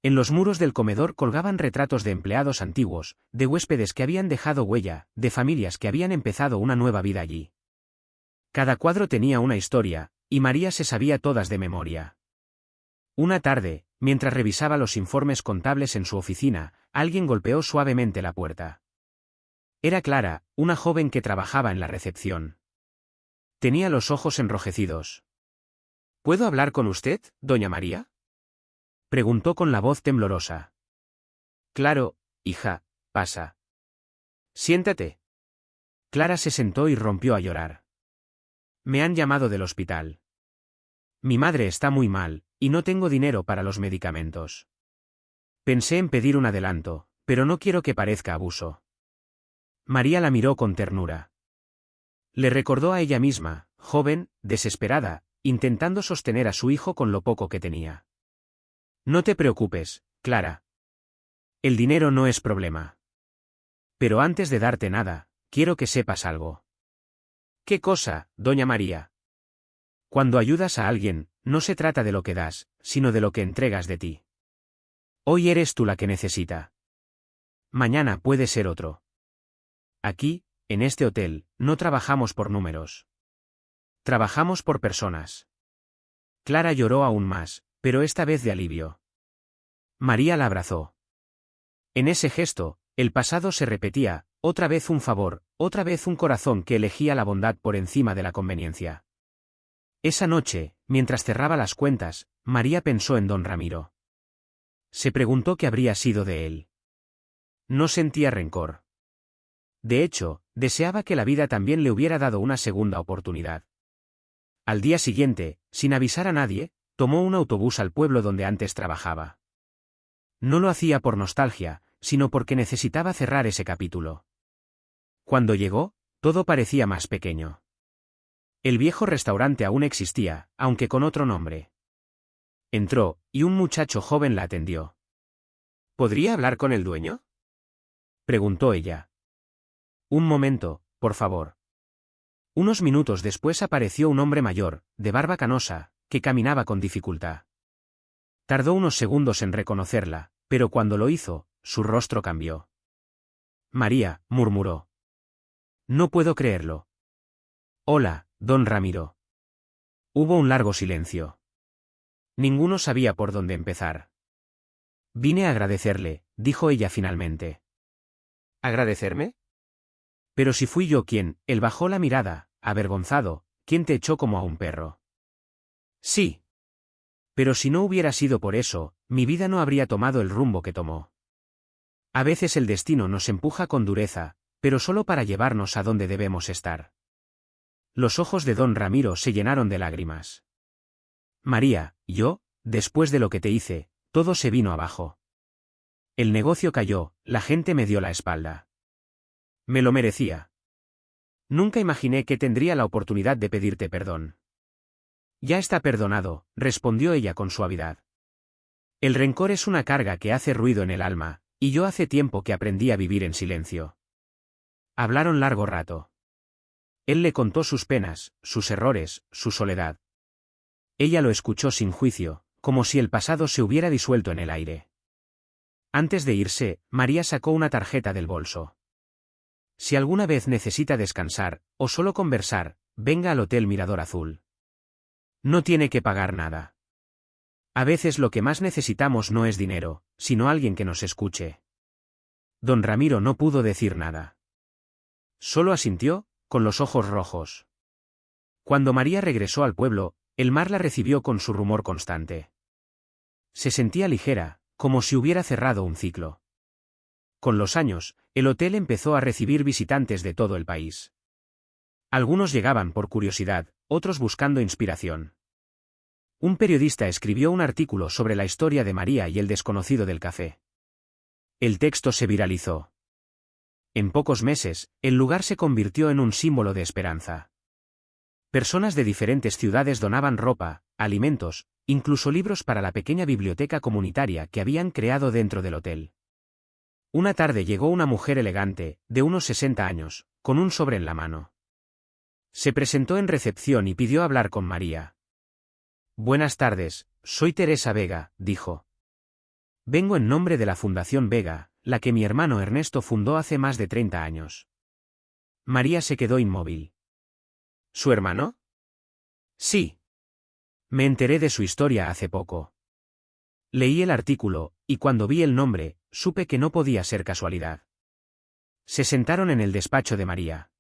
En los muros del comedor colgaban retratos de empleados antiguos, de huéspedes que habían dejado huella, de familias que habían empezado una nueva vida allí. Cada cuadro tenía una historia, y María se sabía todas de memoria. Una tarde, mientras revisaba los informes contables en su oficina, alguien golpeó suavemente la puerta. Era Clara, una joven que trabajaba en la recepción. Tenía los ojos enrojecidos. ¿Puedo hablar con usted, doña María?, preguntó con la voz temblorosa. Claro, hija, pasa. Siéntate. Clara se sentó y rompió a llorar. Me han llamado del hospital. Mi madre está muy mal, y no tengo dinero para los medicamentos. Pensé en pedir un adelanto, pero no quiero que parezca abuso. María la miró con ternura. Le recordó a ella misma, joven, desesperada, intentando sostener a su hijo con lo poco que tenía. No te preocupes, Clara. El dinero no es problema. Pero antes de darte nada, quiero que sepas algo. ¿Qué cosa, doña María? Cuando ayudas a alguien, no se trata de lo que das, sino de lo que entregas de ti. Hoy eres tú la que necesita. Mañana puede ser otro. Aquí, en este hotel, no trabajamos por números. Trabajamos por personas. Clara lloró aún más, pero esta vez de alivio. María la abrazó. En ese gesto, el pasado se repetía, otra vez un favor, otra vez un corazón que elegía la bondad por encima de la conveniencia. Esa noche, mientras cerraba las cuentas, María pensó en don Ramiro. Se preguntó qué habría sido de él. No sentía rencor. De hecho, deseaba que la vida también le hubiera dado una segunda oportunidad. Al día siguiente, sin avisar a nadie, tomó un autobús al pueblo donde antes trabajaba. No lo hacía por nostalgia, sino porque necesitaba cerrar ese capítulo. Cuando llegó, todo parecía más pequeño. El viejo restaurante aún existía, aunque con otro nombre. Entró, y un muchacho joven la atendió. ¿Podría hablar con el dueño?, preguntó ella. Un momento, por favor. Unos minutos después apareció un hombre mayor, de barba canosa, que caminaba con dificultad. Tardó unos segundos en reconocerla, pero cuando lo hizo, su rostro cambió. María, murmuró. No puedo creerlo. Hola, don Ramiro. Hubo un largo silencio. Ninguno sabía por dónde empezar. Vine a agradecerle, dijo ella finalmente. ¿Agradecerme? Pero si fui yo quien, él bajó la mirada, avergonzado, quien te echó como a un perro. Sí. Pero si no hubiera sido por eso, mi vida no habría tomado el rumbo que tomó. A veces el destino nos empuja con dureza, pero solo para llevarnos a donde debemos estar. Los ojos de don Ramiro se llenaron de lágrimas. María, yo, después de lo que te hice, todo se vino abajo. El negocio cayó, la gente me dio la espalda. Me lo merecía. Nunca imaginé que tendría la oportunidad de pedirte perdón. Ya está perdonado, respondió ella con suavidad. El rencor es una carga que hace ruido en el alma, y yo hace tiempo que aprendí a vivir en silencio. Hablaron largo rato. Él le contó sus penas, sus errores, su soledad. Ella lo escuchó sin juicio, como si el pasado se hubiera disuelto en el aire. Antes de irse, María sacó una tarjeta del bolso. Si alguna vez necesita descansar, o solo conversar, venga al Hotel Mirador Azul. No tiene que pagar nada. A veces lo que más necesitamos no es dinero, sino alguien que nos escuche. Don Ramiro no pudo decir nada. Solo asintió, con los ojos rojos. Cuando María regresó al pueblo, el mar la recibió con su rumor constante. Se sentía ligera, como si hubiera cerrado un ciclo. Con los años, el hotel empezó a recibir visitantes de todo el país. Algunos llegaban por curiosidad, otros buscando inspiración. Un periodista escribió un artículo sobre la historia de María y el desconocido del café. El texto se viralizó. En pocos meses, el lugar se convirtió en un símbolo de esperanza. Personas de diferentes ciudades donaban ropa, alimentos, incluso libros para la pequeña biblioteca comunitaria que habían creado dentro del hotel. Una tarde llegó una mujer elegante, de unos 60 años, con un sobre en la mano. Se presentó en recepción y pidió hablar con María. Buenas tardes, soy Teresa Vega, dijo. Vengo en nombre de la Fundación Vega, la que mi hermano Ernesto fundó hace más de 30 años. María se quedó inmóvil. ¿Su hermano? Sí. Me enteré de su historia hace poco. Leí el artículo, y cuando vi el nombre, supe que no podía ser casualidad. Se sentaron en el despacho de María.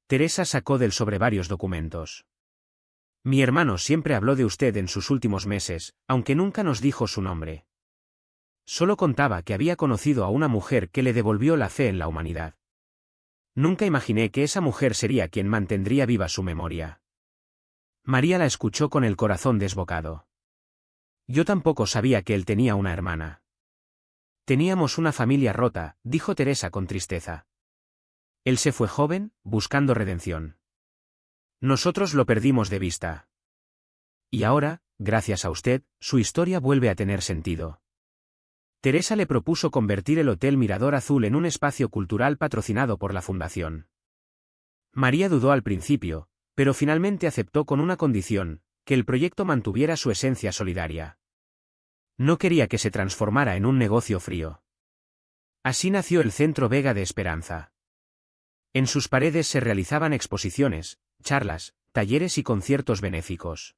Teresa sacó del sobre varios documentos. Mi hermano siempre habló de usted en sus últimos meses, aunque nunca nos dijo su nombre. Solo contaba que había conocido a una mujer que le devolvió la fe en la humanidad. Nunca imaginé que esa mujer sería quien mantendría viva su memoria. María la escuchó con el corazón desbocado. Yo tampoco sabía que él tenía una hermana. Teníamos una familia rota, dijo Teresa con tristeza. Él se fue joven, buscando redención. Nosotros lo perdimos de vista. Y ahora, gracias a usted, su historia vuelve a tener sentido. Teresa le propuso convertir el Hotel Mirador Azul en un espacio cultural patrocinado por la Fundación. María dudó al principio, pero finalmente aceptó con una condición, que el proyecto mantuviera su esencia solidaria. No quería que se transformara en un negocio frío. Así nació el Centro Vega de Esperanza. En sus paredes se realizaban exposiciones, charlas, talleres y conciertos benéficos.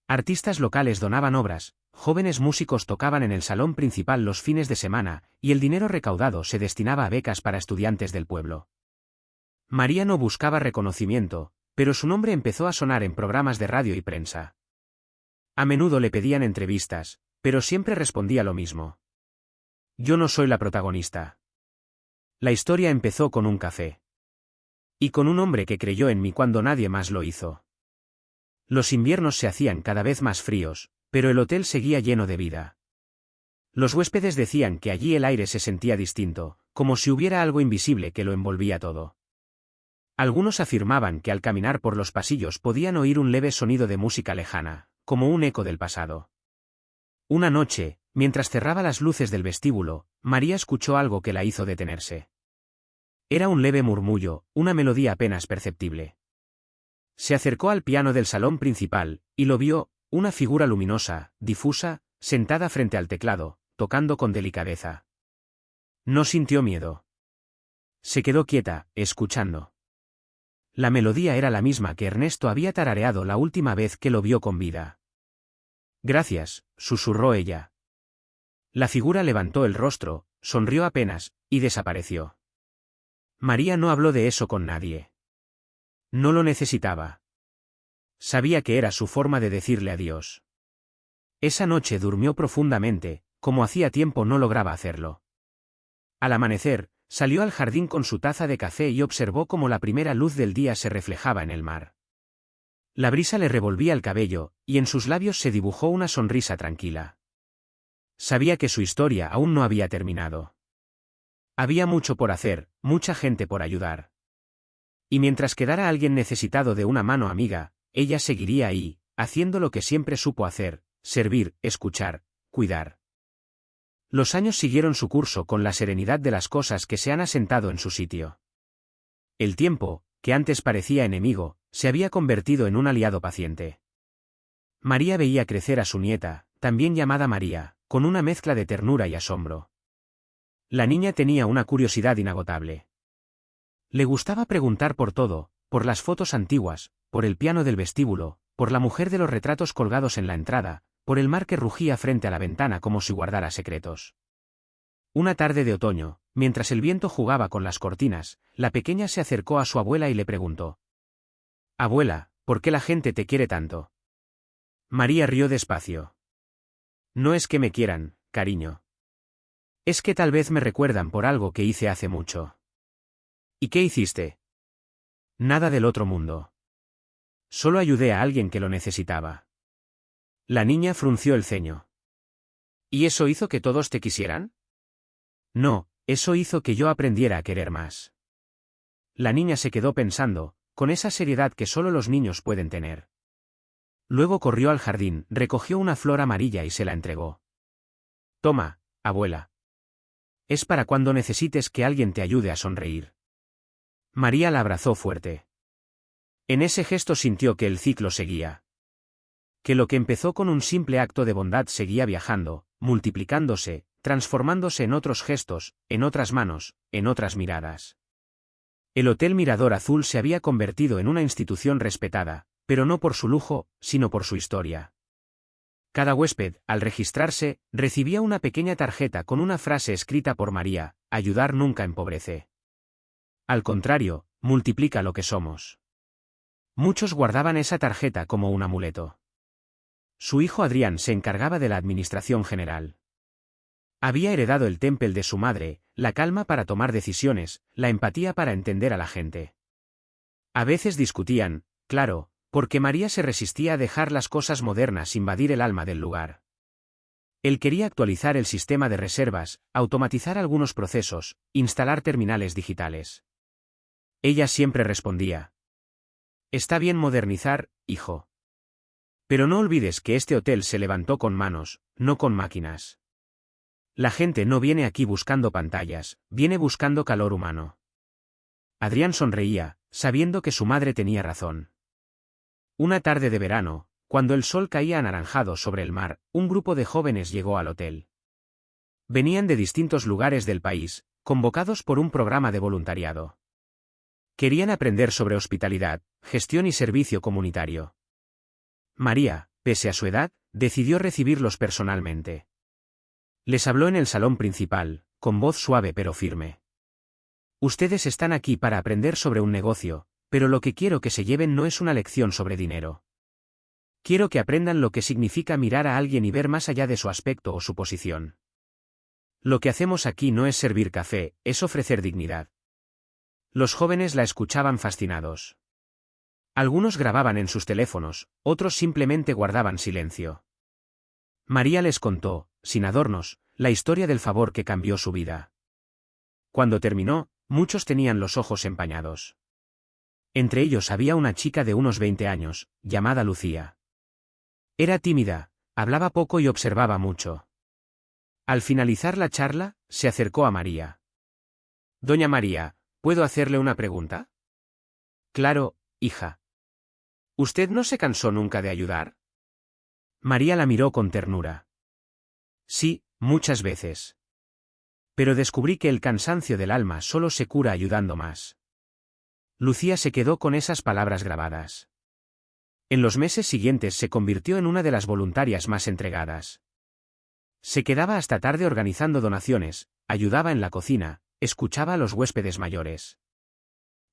Artistas locales donaban obras, jóvenes músicos tocaban en el salón principal los fines de semana, y el dinero recaudado se destinaba a becas para estudiantes del pueblo. María no buscaba reconocimiento, pero su nombre empezó a sonar en programas de radio y prensa. A menudo le pedían entrevistas, pero siempre respondía lo mismo. Yo no soy la protagonista. La historia empezó con un café. Y con un hombre que creyó en mí cuando nadie más lo hizo. Los inviernos se hacían cada vez más fríos, pero el hotel seguía lleno de vida. Los huéspedes decían que allí el aire se sentía distinto, como si hubiera algo invisible que lo envolvía todo. Algunos afirmaban que al caminar por los pasillos podían oír un leve sonido de música lejana, como un eco del pasado. Una noche, mientras cerraba las luces del vestíbulo, María escuchó algo que la hizo detenerse. Era un leve murmullo, una melodía apenas perceptible. Se acercó al piano del salón principal, y lo vio, una figura luminosa, difusa, sentada frente al teclado, tocando con delicadeza. No sintió miedo. Se quedó quieta, escuchando. La melodía era la misma que Ernesto había tarareado la última vez que lo vio con vida. Gracias, susurró ella. La figura levantó el rostro, sonrió apenas, y desapareció. María no habló de eso con nadie. No lo necesitaba. Sabía que era su forma de decirle adiós. Esa noche durmió profundamente, como hacía tiempo no lograba hacerlo. Al amanecer, salió al jardín con su taza de café y observó cómo la primera luz del día se reflejaba en el mar. La brisa le revolvía el cabello, y en sus labios se dibujó una sonrisa tranquila. Sabía que su historia aún no había terminado. Había mucho por hacer, mucha gente por ayudar. Y mientras quedara alguien necesitado de una mano amiga, ella seguiría ahí, haciendo lo que siempre supo hacer, servir, escuchar, cuidar. Los años siguieron su curso con la serenidad de las cosas que se han asentado en su sitio. El tiempo, que antes parecía enemigo, se había convertido en un aliado paciente. María veía crecer a su nieta, también llamada María, con una mezcla de ternura y asombro. La niña tenía una curiosidad inagotable. Le gustaba preguntar por todo, por las fotos antiguas, por el piano del vestíbulo, por la mujer de los retratos colgados en la entrada, por el mar que rugía frente a la ventana como si guardara secretos. Una tarde de otoño, mientras el viento jugaba con las cortinas, la pequeña se acercó a su abuela y le preguntó: «Abuela, ¿por qué la gente te quiere tanto?» María rió despacio. «No es que me quieran, cariño. Es que tal vez me recuerdan por algo que hice hace mucho». «¿Y qué hiciste?» «Nada del otro mundo. Solo ayudé a alguien que lo necesitaba». La niña frunció el ceño. «¿Y eso hizo que todos te quisieran?» «No, eso hizo que yo aprendiera a querer más». La niña se quedó pensando, con esa seriedad que solo los niños pueden tener. Luego corrió al jardín, recogió una flor amarilla y se la entregó. «Toma, abuela. Es para cuando necesites que alguien te ayude a sonreír». María la abrazó fuerte. En ese gesto sintió que el ciclo seguía. Que lo que empezó con un simple acto de bondad seguía viajando, multiplicándose, transformándose en otros gestos, en otras manos, en otras miradas. El Hotel Mirador Azul se había convertido en una institución respetada, pero no por su lujo, sino por su historia. Cada huésped, al registrarse, recibía una pequeña tarjeta con una frase escrita por María: «Ayudar nunca empobrece. Al contrario, multiplica lo que somos». Muchos guardaban esa tarjeta como un amuleto. Su hijo Adrián se encargaba de la administración general. Había heredado el temple de su madre, la calma para tomar decisiones, la empatía para entender a la gente. A veces discutían, claro, porque María se resistía a dejar las cosas modernas invadir el alma del lugar. Él quería actualizar el sistema de reservas, automatizar algunos procesos, instalar terminales digitales. Ella siempre respondía: «Está bien modernizar, hijo. Pero no olvides que este hotel se levantó con manos, no con máquinas. La gente no viene aquí buscando pantallas, viene buscando calor humano». Adrián sonreía, sabiendo que su madre tenía razón. Una tarde de verano, cuando el sol caía anaranjado sobre el mar, un grupo de jóvenes llegó al hotel. Venían de distintos lugares del país, convocados por un programa de voluntariado. Querían aprender sobre hospitalidad, gestión y servicio comunitario. María, pese a su edad, decidió recibirlos personalmente. Les habló en el salón principal, con voz suave pero firme. «Ustedes están aquí para aprender sobre un negocio, pero lo que quiero que se lleven no es una lección sobre dinero. Quiero que aprendan lo que significa mirar a alguien y ver más allá de su aspecto o su posición. Lo que hacemos aquí no es servir café, es ofrecer dignidad». Los jóvenes la escuchaban fascinados. Algunos grababan en sus teléfonos, otros simplemente guardaban silencio. María les contó, sin adornos, la historia del favor que cambió su vida. Cuando terminó, muchos tenían los ojos empañados. Entre ellos había una chica de unos 20 años, llamada Lucía. Era tímida, hablaba poco y observaba mucho. Al finalizar la charla, se acercó a María. «Doña María, ¿puedo hacerle una pregunta?» «Claro, hija». «¿Usted no se cansó nunca de ayudar?» María la miró con ternura. «Sí, muchas veces. Pero descubrí que el cansancio del alma solo se cura ayudando más». Lucía se quedó con esas palabras grabadas. En los meses siguientes se convirtió en una de las voluntarias más entregadas. Se quedaba hasta tarde organizando donaciones, ayudaba en la cocina, escuchaba a los huéspedes mayores.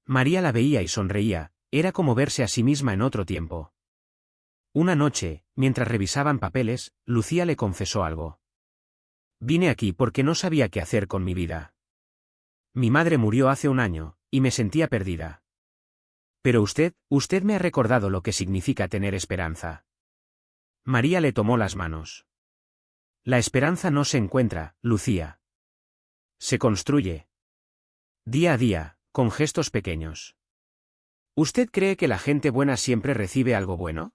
María la veía y sonreía, era como verse a sí misma en otro tiempo. Una noche, mientras revisaban papeles, Lucía le confesó algo. «Vine aquí porque no sabía qué hacer con mi vida. Mi madre murió hace un año, y me sentía perdida. Pero usted me ha recordado lo que significa tener esperanza». María le tomó las manos. «La esperanza no se encuentra, Lucía. Se construye. Día a día, con gestos pequeños». «¿Usted cree que la gente buena siempre recibe algo bueno?»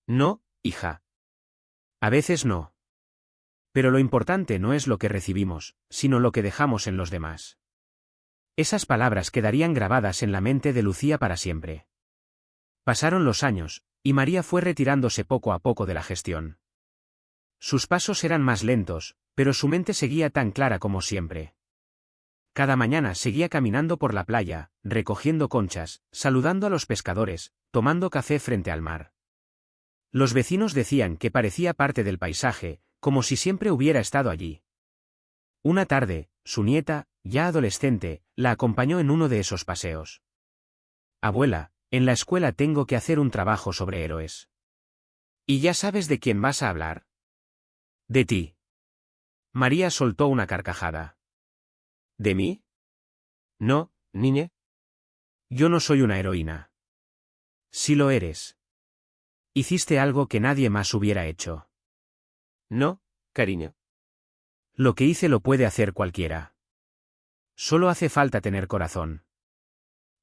«No, hija. A veces no. Pero lo importante no es lo que recibimos, sino lo que dejamos en los demás». Esas palabras quedarían grabadas en la mente de Lucía para siempre. Pasaron los años, y María fue retirándose poco a poco de la gestión. Sus pasos eran más lentos, pero su mente seguía tan clara como siempre. Cada mañana seguía caminando por la playa, recogiendo conchas, saludando a los pescadores, tomando café frente al mar. Los vecinos decían que parecía parte del paisaje, como si siempre hubiera estado allí. Una tarde, su nieta, ya adolescente, la acompañó en uno de esos paseos. Abuela, en la escuela tengo que hacer un trabajo sobre héroes. ¿Y ya sabes de quién vas a hablar? De ti. María soltó una carcajada. ¿De mí? No, niñe. Yo no soy una heroína. Sí lo eres. Hiciste algo que nadie más hubiera hecho. No, cariño. Lo que hice lo puede hacer cualquiera. Solo hace falta tener corazón.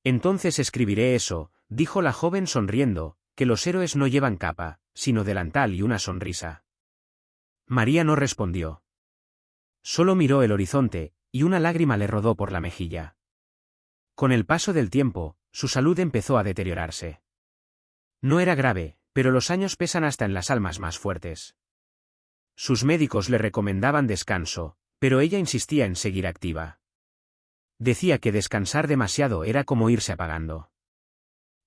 Entonces escribiré eso, dijo la joven sonriendo, que los héroes no llevan capa, sino delantal y una sonrisa. María no respondió. Solo miró el horizonte, y una lágrima le rodó por la mejilla. Con el paso del tiempo, su salud empezó a deteriorarse. No era grave, pero los años pesan hasta en las almas más fuertes. Sus médicos le recomendaban descanso, pero ella insistía en seguir activa. Decía que descansar demasiado era como irse apagando.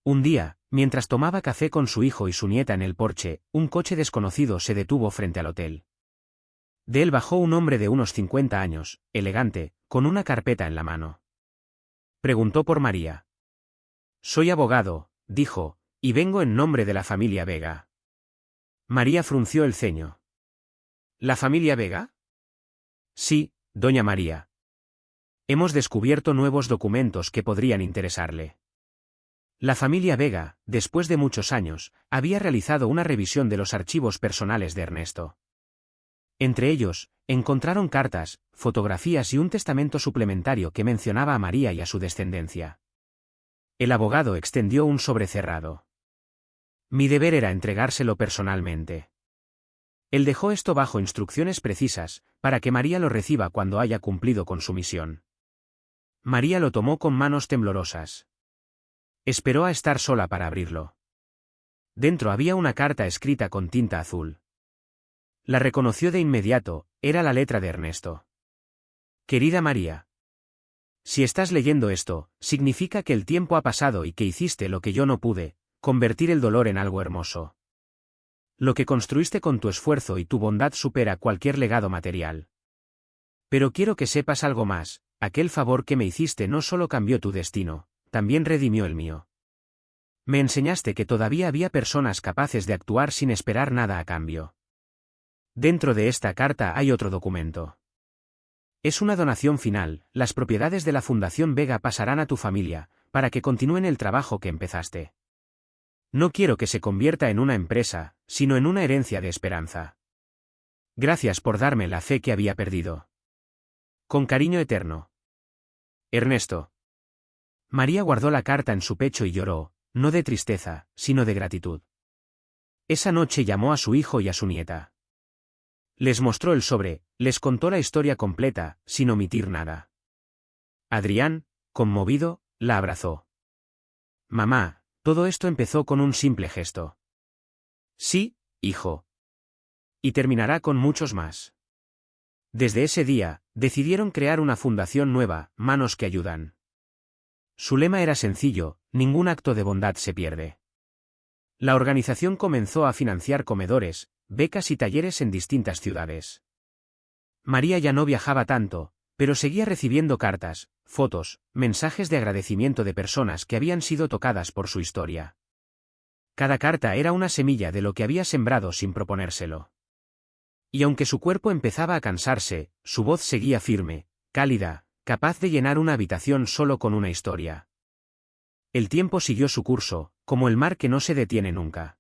Un día, mientras tomaba café con su hijo y su nieta en el porche, un coche desconocido se detuvo frente al hotel. De él bajó un hombre de unos 50 años, elegante, con una carpeta en la mano. Preguntó por María. Soy abogado, dijo, y vengo en nombre de la familia Vega. María frunció el ceño. ¿La familia Vega? Sí, doña María. Hemos descubierto nuevos documentos que podrían interesarle. La familia Vega, después de muchos años, había realizado una revisión de los archivos personales de Ernesto. Entre ellos, encontraron cartas, fotografías y un testamento suplementario que mencionaba a María y a su descendencia. El abogado extendió un sobre cerrado. Mi deber era entregárselo personalmente. Él dejó esto bajo instrucciones precisas, para que María lo reciba cuando haya cumplido con su misión. María lo tomó con manos temblorosas. Esperó a estar sola para abrirlo. Dentro había una carta escrita con tinta azul. La reconoció de inmediato, era la letra de Ernesto. Querida María. Si estás leyendo esto, significa que el tiempo ha pasado y que hiciste lo que yo no pude, convertir el dolor en algo hermoso. Lo que construiste con tu esfuerzo y tu bondad supera cualquier legado material. Pero quiero que sepas algo más, aquel favor que me hiciste no solo cambió tu destino, también redimió el mío. Me enseñaste que todavía había personas capaces de actuar sin esperar nada a cambio. Dentro de esta carta hay otro documento. Es una donación final, las propiedades de la Fundación Vega pasarán a tu familia, para que continúen el trabajo que empezaste. No quiero que se convierta en una empresa, sino en una herencia de esperanza. Gracias por darme la fe que había perdido. Con cariño eterno. Ernesto. María guardó la carta en su pecho y lloró, no de tristeza, sino de gratitud. Esa noche llamó a su hijo y a su nieta. Les mostró el sobre, les contó la historia completa, sin omitir nada. Adrián, conmovido, la abrazó. Mamá, todo esto empezó con un simple gesto. Sí, hijo. Y terminará con muchos más. Desde ese día, decidieron crear una fundación nueva, Manos que Ayudan. Su lema era sencillo, ningún acto de bondad se pierde. La organización comenzó a financiar comedores, becas y talleres en distintas ciudades. María ya no viajaba tanto, pero seguía recibiendo cartas, fotos, mensajes de agradecimiento de personas que habían sido tocadas por su historia. Cada carta era una semilla de lo que había sembrado sin proponérselo. Y aunque su cuerpo empezaba a cansarse, su voz seguía firme, cálida, capaz de llenar una habitación solo con una historia. El tiempo siguió su curso, como el mar que no se detiene nunca.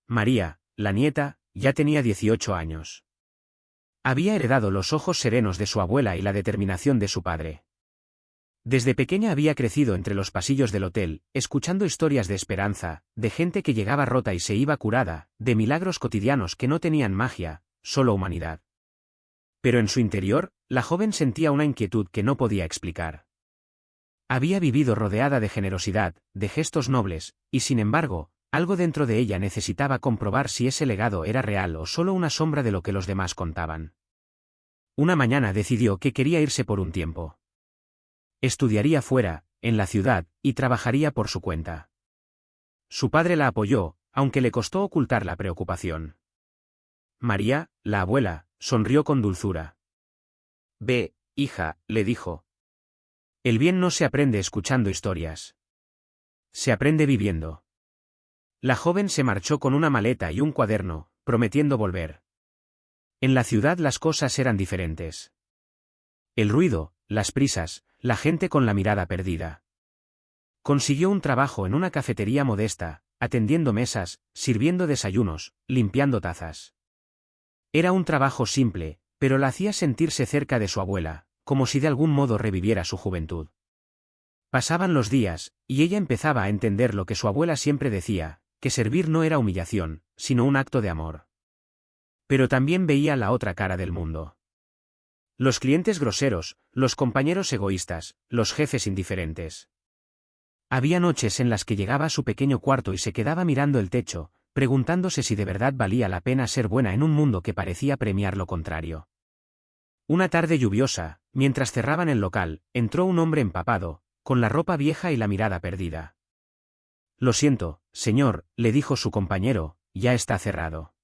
María, la nieta, ya tenía 18 años. Había heredado los ojos serenos de su abuela y la determinación de su padre. Desde pequeña había crecido entre los pasillos del hotel, escuchando historias de esperanza, de gente que llegaba rota y se iba curada, de milagros cotidianos que no tenían magia, solo humanidad. Pero en su interior, la joven sentía una inquietud que no podía explicar. Había vivido rodeada de generosidad, de gestos nobles, y sin embargo, algo dentro de ella necesitaba comprobar si ese legado era real o solo una sombra de lo que los demás contaban. Una mañana decidió que quería irse por un tiempo. Estudiaría fuera, en la ciudad, y trabajaría por su cuenta. Su padre la apoyó, aunque le costó ocultar la preocupación. María, la abuela, sonrió con dulzura. Ve, hija, le dijo. El bien no se aprende escuchando historias. Se aprende viviendo. La joven se marchó con una maleta y un cuaderno, prometiendo volver. En la ciudad las cosas eran diferentes. El ruido, las prisas, la gente con la mirada perdida. Consiguió un trabajo en una cafetería modesta, atendiendo mesas, sirviendo desayunos, limpiando tazas. Era un trabajo simple, pero la hacía sentirse cerca de su abuela, como si de algún modo reviviera su juventud. Pasaban los días, y ella empezaba a entender lo que su abuela siempre decía, que servir no era humillación, sino un acto de amor. Pero también veía la otra cara del mundo. Los clientes groseros, los compañeros egoístas, los jefes indiferentes. Había noches en las que llegaba a su pequeño cuarto y se quedaba mirando el techo, preguntándose si de verdad valía la pena ser buena en un mundo que parecía premiar lo contrario. Una tarde lluviosa, mientras cerraban el local, entró un hombre empapado, con la ropa vieja y la mirada perdida. Lo siento, señor, le dijo su compañero, ya está cerrado.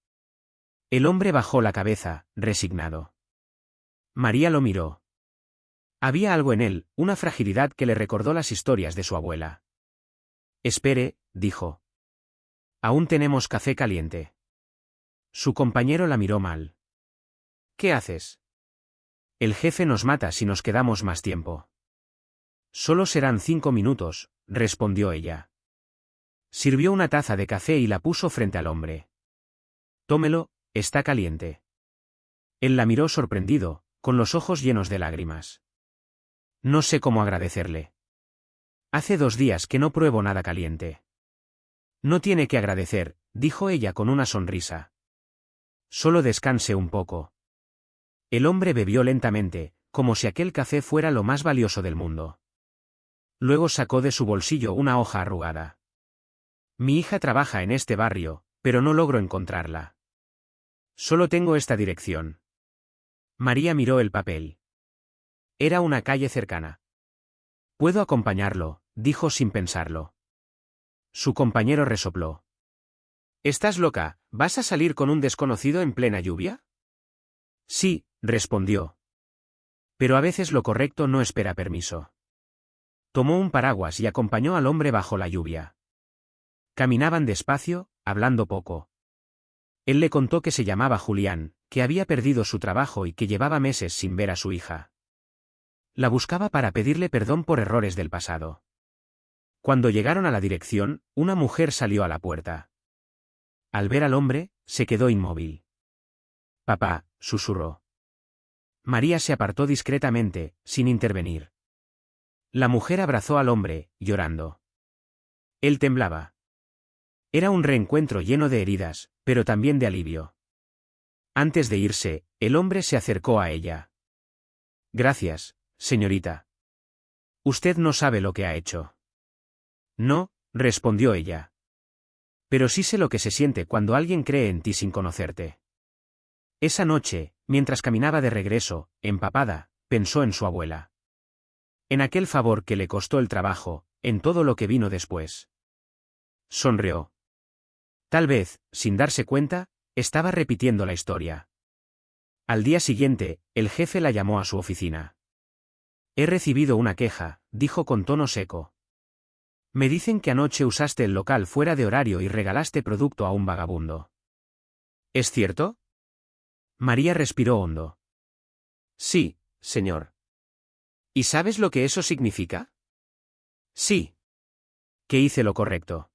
El hombre bajó la cabeza, resignado. María lo miró. Había algo en él, una fragilidad que le recordó las historias de su abuela. Espere, dijo. Aún tenemos café caliente. Su compañero la miró mal. ¿Qué haces? El jefe nos mata si nos quedamos más tiempo. Solo serán 5 minutos, respondió ella. Sirvió una taza de café y la puso frente al hombre. Tómelo, está caliente. Él la miró sorprendido, con los ojos llenos de lágrimas. No sé cómo agradecerle. Hace 2 días que no pruebo nada caliente. No tiene que agradecer, dijo ella con una sonrisa. Solo descanse un poco. El hombre bebió lentamente, como si aquel café fuera lo más valioso del mundo. Luego sacó de su bolsillo una hoja arrugada. Mi hija trabaja en este barrio, pero no logro encontrarla. Solo tengo esta dirección. María miró el papel. Era una calle cercana. Puedo acompañarlo, dijo sin pensarlo. Su compañero resopló. ¿Estás loca? ¿Vas a salir con un desconocido en plena lluvia? Sí, respondió. Pero a veces lo correcto no espera permiso. Tomó un paraguas y acompañó al hombre bajo la lluvia. Caminaban despacio, hablando poco. Él le contó que se llamaba Julián, que había perdido su trabajo y que llevaba meses sin ver a su hija. La buscaba para pedirle perdón por errores del pasado. Cuando llegaron a la dirección, una mujer salió a la puerta. Al ver al hombre, se quedó inmóvil. Papá, susurró. María se apartó discretamente, sin intervenir. La mujer abrazó al hombre, llorando. Él temblaba. Era un reencuentro lleno de heridas, pero también de alivio. Antes de irse, el hombre se acercó a ella. Gracias, señorita. Usted no sabe lo que ha hecho. No, respondió ella. Pero sí sé lo que se siente cuando alguien cree en ti sin conocerte. Esa noche, mientras caminaba de regreso, empapada, pensó en su abuela. En aquel favor que le costó el trabajo, en todo lo que vino después. Sonrió. Tal vez, sin darse cuenta, estaba repitiendo la historia. Al día siguiente, el jefe la llamó a su oficina. He recibido una queja, dijo con tono seco. Me dicen que anoche usaste el local fuera de horario y regalaste producto a un vagabundo. ¿Es cierto? María respiró hondo. Sí, señor. ¿Y sabes lo que eso significa? Sí. Que hice lo correcto.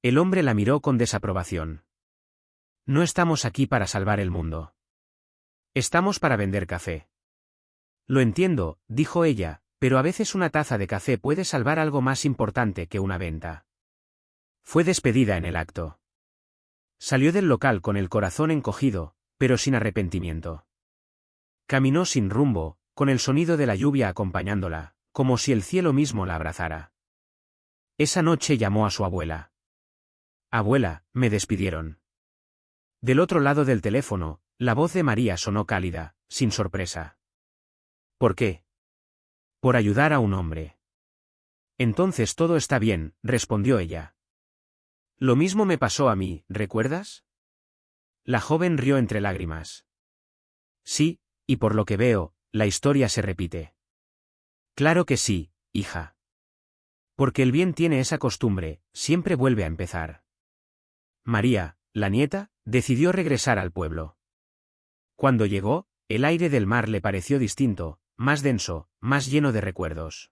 El hombre la miró con desaprobación. No estamos aquí para salvar el mundo. Estamos para vender café. Lo entiendo, dijo ella, pero a veces una taza de café puede salvar algo más importante que una venta. Fue despedida en el acto. Salió del local con el corazón encogido, pero sin arrepentimiento. Caminó sin rumbo, con el sonido de la lluvia acompañándola, como si el cielo mismo la abrazara. Esa noche llamó a su abuela. Abuela, me despidieron. Del otro lado del teléfono, la voz de María sonó cálida, sin sorpresa. ¿Por qué? Por ayudar a un hombre. Entonces todo está bien, respondió ella. Lo mismo me pasó a mí, ¿recuerdas? La joven rió entre lágrimas. Sí, y por lo que veo, la historia se repite. Claro que sí, hija. Porque el bien tiene esa costumbre, siempre vuelve a empezar. María, la nieta, decidió regresar al pueblo. Cuando llegó, el aire del mar le pareció distinto, más denso, más lleno de recuerdos.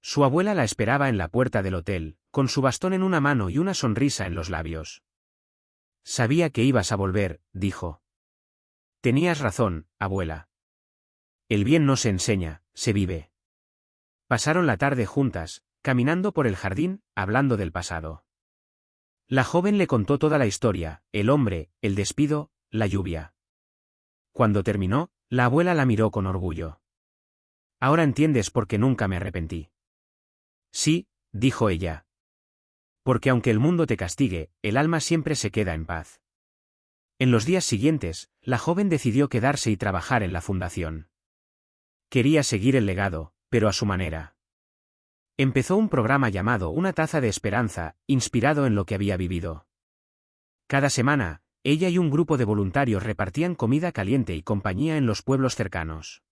Su abuela la esperaba en la puerta del hotel, con su bastón en una mano y una sonrisa en los labios. Sabía que ibas a volver, dijo. Tenías razón, abuela. El bien no se enseña, se vive. Pasaron la tarde juntas, caminando por el jardín, hablando del pasado. La joven le contó toda la historia, el hombre, el despido, la lluvia. Cuando terminó, la abuela la miró con orgullo. Ahora entiendes por qué nunca me arrepentí. Sí, dijo ella. Porque aunque el mundo te castigue, el alma siempre se queda en paz. En los días siguientes, la joven decidió quedarse y trabajar en la fundación. Quería seguir el legado, pero a su manera. Empezó un programa llamado Una taza de esperanza, inspirado en lo que había vivido. Cada semana, ella y un grupo de voluntarios repartían comida caliente y compañía en los pueblos cercanos.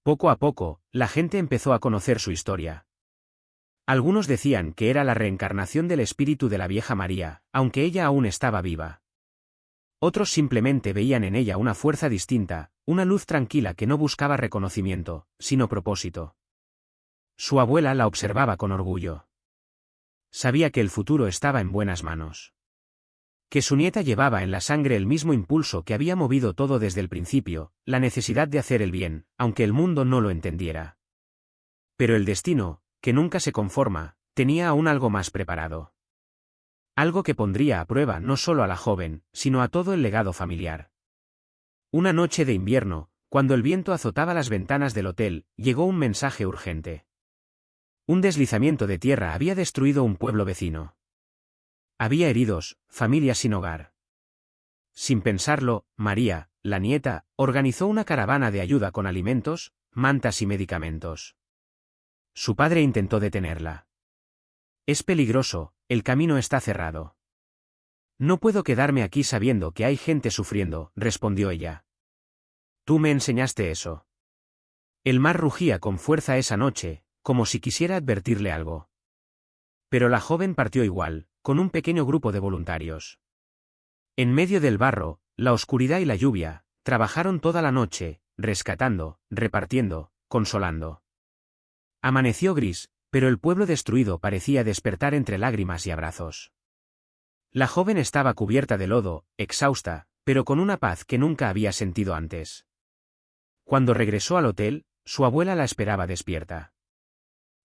Poco a poco, la gente empezó a conocer su historia. Algunos decían que era la reencarnación del espíritu de la vieja María, aunque ella aún estaba viva. Otros simplemente veían en ella una fuerza distinta, una luz tranquila que no buscaba reconocimiento, sino propósito. Su abuela la observaba con orgullo. Sabía que el futuro estaba en buenas manos. Que su nieta llevaba en la sangre el mismo impulso que había movido todo desde el principio, la necesidad de hacer el bien, aunque el mundo no lo entendiera. Pero el destino, que nunca se conforma, tenía aún algo más preparado. Algo que pondría a prueba no solo a la joven, sino a todo el legado familiar. Una noche de invierno, cuando el viento azotaba las ventanas del hotel, llegó un mensaje urgente. Un deslizamiento de tierra había destruido un pueblo vecino. Había heridos, familias sin hogar. Sin pensarlo, María, la nieta, organizó una caravana de ayuda con alimentos, mantas y medicamentos. Su padre intentó detenerla. Es peligroso, el camino está cerrado. No puedo quedarme aquí sabiendo que hay gente sufriendo, respondió ella. Tú me enseñaste eso. El mar rugía con fuerza esa noche, como si quisiera advertirle algo. Pero la joven partió igual, con un pequeño grupo de voluntarios. En medio del barro, la oscuridad y la lluvia, trabajaron toda la noche, rescatando, repartiendo, consolando. Amaneció gris, pero el pueblo destruido parecía despertar entre lágrimas y abrazos. La joven estaba cubierta de lodo, exhausta, pero con una paz que nunca había sentido antes. Cuando regresó al hotel, su abuela la esperaba despierta.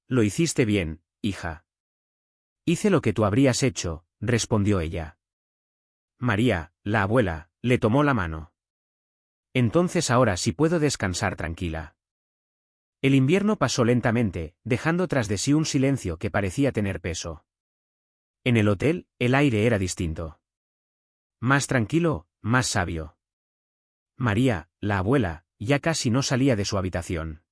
Lo hiciste bien, hija. Hice lo que tú habrías hecho, respondió ella. María, la abuela, le tomó la mano. Entonces ahora sí puedo descansar tranquila. El invierno pasó lentamente, dejando tras de sí un silencio que parecía tener peso. En el hotel, el aire era distinto. Más tranquilo, más sabio. María, la abuela, ya casi no salía de su habitación.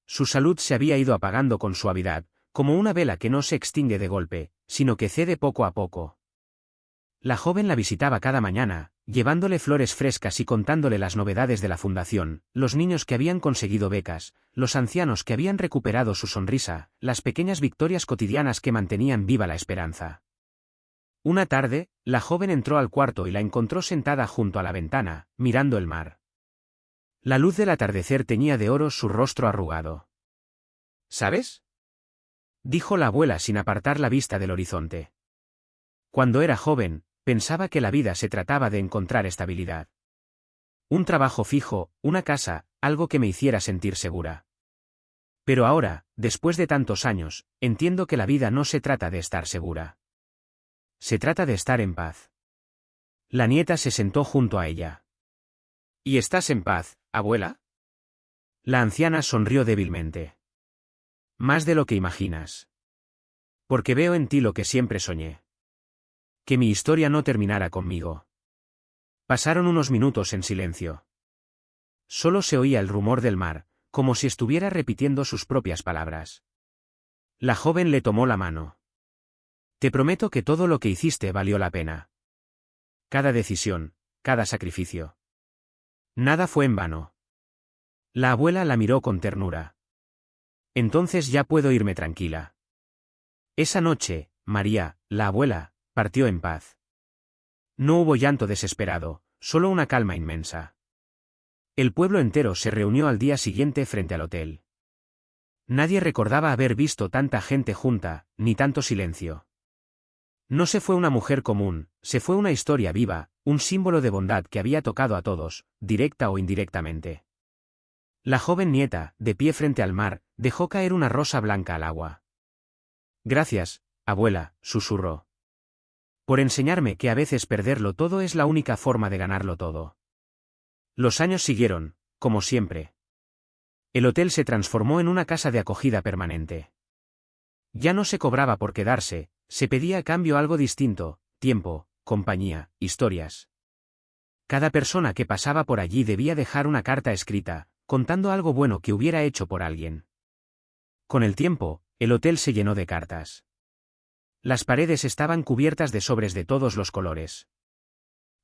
Su salud se había ido apagando con suavidad, como una vela que no se extingue de golpe, sino que cede poco a poco. La joven la visitaba cada mañana, llevándole flores frescas y contándole las novedades de la fundación, los niños que habían conseguido becas, los ancianos que habían recuperado su sonrisa, las pequeñas victorias cotidianas que mantenían viva la esperanza. Una tarde, la joven entró al cuarto y la encontró sentada junto a la ventana, mirando el mar. La luz del atardecer teñía de oro su rostro arrugado. ¿Sabes?, dijo la abuela sin apartar la vista del horizonte. Cuando era joven, pensaba que la vida se trataba de encontrar estabilidad. Un trabajo fijo, una casa, algo que me hiciera sentir segura. Pero ahora, después de tantos años, entiendo que la vida no se trata de estar segura. Se trata de estar en paz. La nieta se sentó junto a ella. ¿Y estás en paz, abuela? La anciana sonrió débilmente. Más de lo que imaginas. Porque veo en ti lo que siempre soñé. Que mi historia no terminara conmigo. Pasaron unos minutos en silencio. Solo se oía el rumor del mar, como si estuviera repitiendo sus propias palabras. La joven le tomó la mano. Te prometo que todo lo que hiciste valió la pena. Cada decisión, cada sacrificio. Nada fue en vano. La abuela la miró con ternura. Entonces ya puedo irme tranquila. Esa noche, María, la abuela, partió en paz. No hubo llanto desesperado, solo una calma inmensa. El pueblo entero se reunió al día siguiente frente al hotel. Nadie recordaba haber visto tanta gente junta, ni tanto silencio. No se fue una mujer común, se fue una historia viva, un símbolo de bondad que había tocado a todos, directa o indirectamente. La joven nieta, de pie frente al mar, dejó caer una rosa blanca al agua. Gracias, abuela, susurró. Por enseñarme que a veces perderlo todo es la única forma de ganarlo todo. Los años siguieron, como siempre. El hotel se transformó en una casa de acogida permanente. Ya no se cobraba por quedarse, se pedía a cambio algo distinto, tiempo, compañía, historias. Cada persona que pasaba por allí debía dejar una carta escrita, contando algo bueno que hubiera hecho por alguien. Con el tiempo, el hotel se llenó de cartas. Las paredes estaban cubiertas de sobres de todos los colores.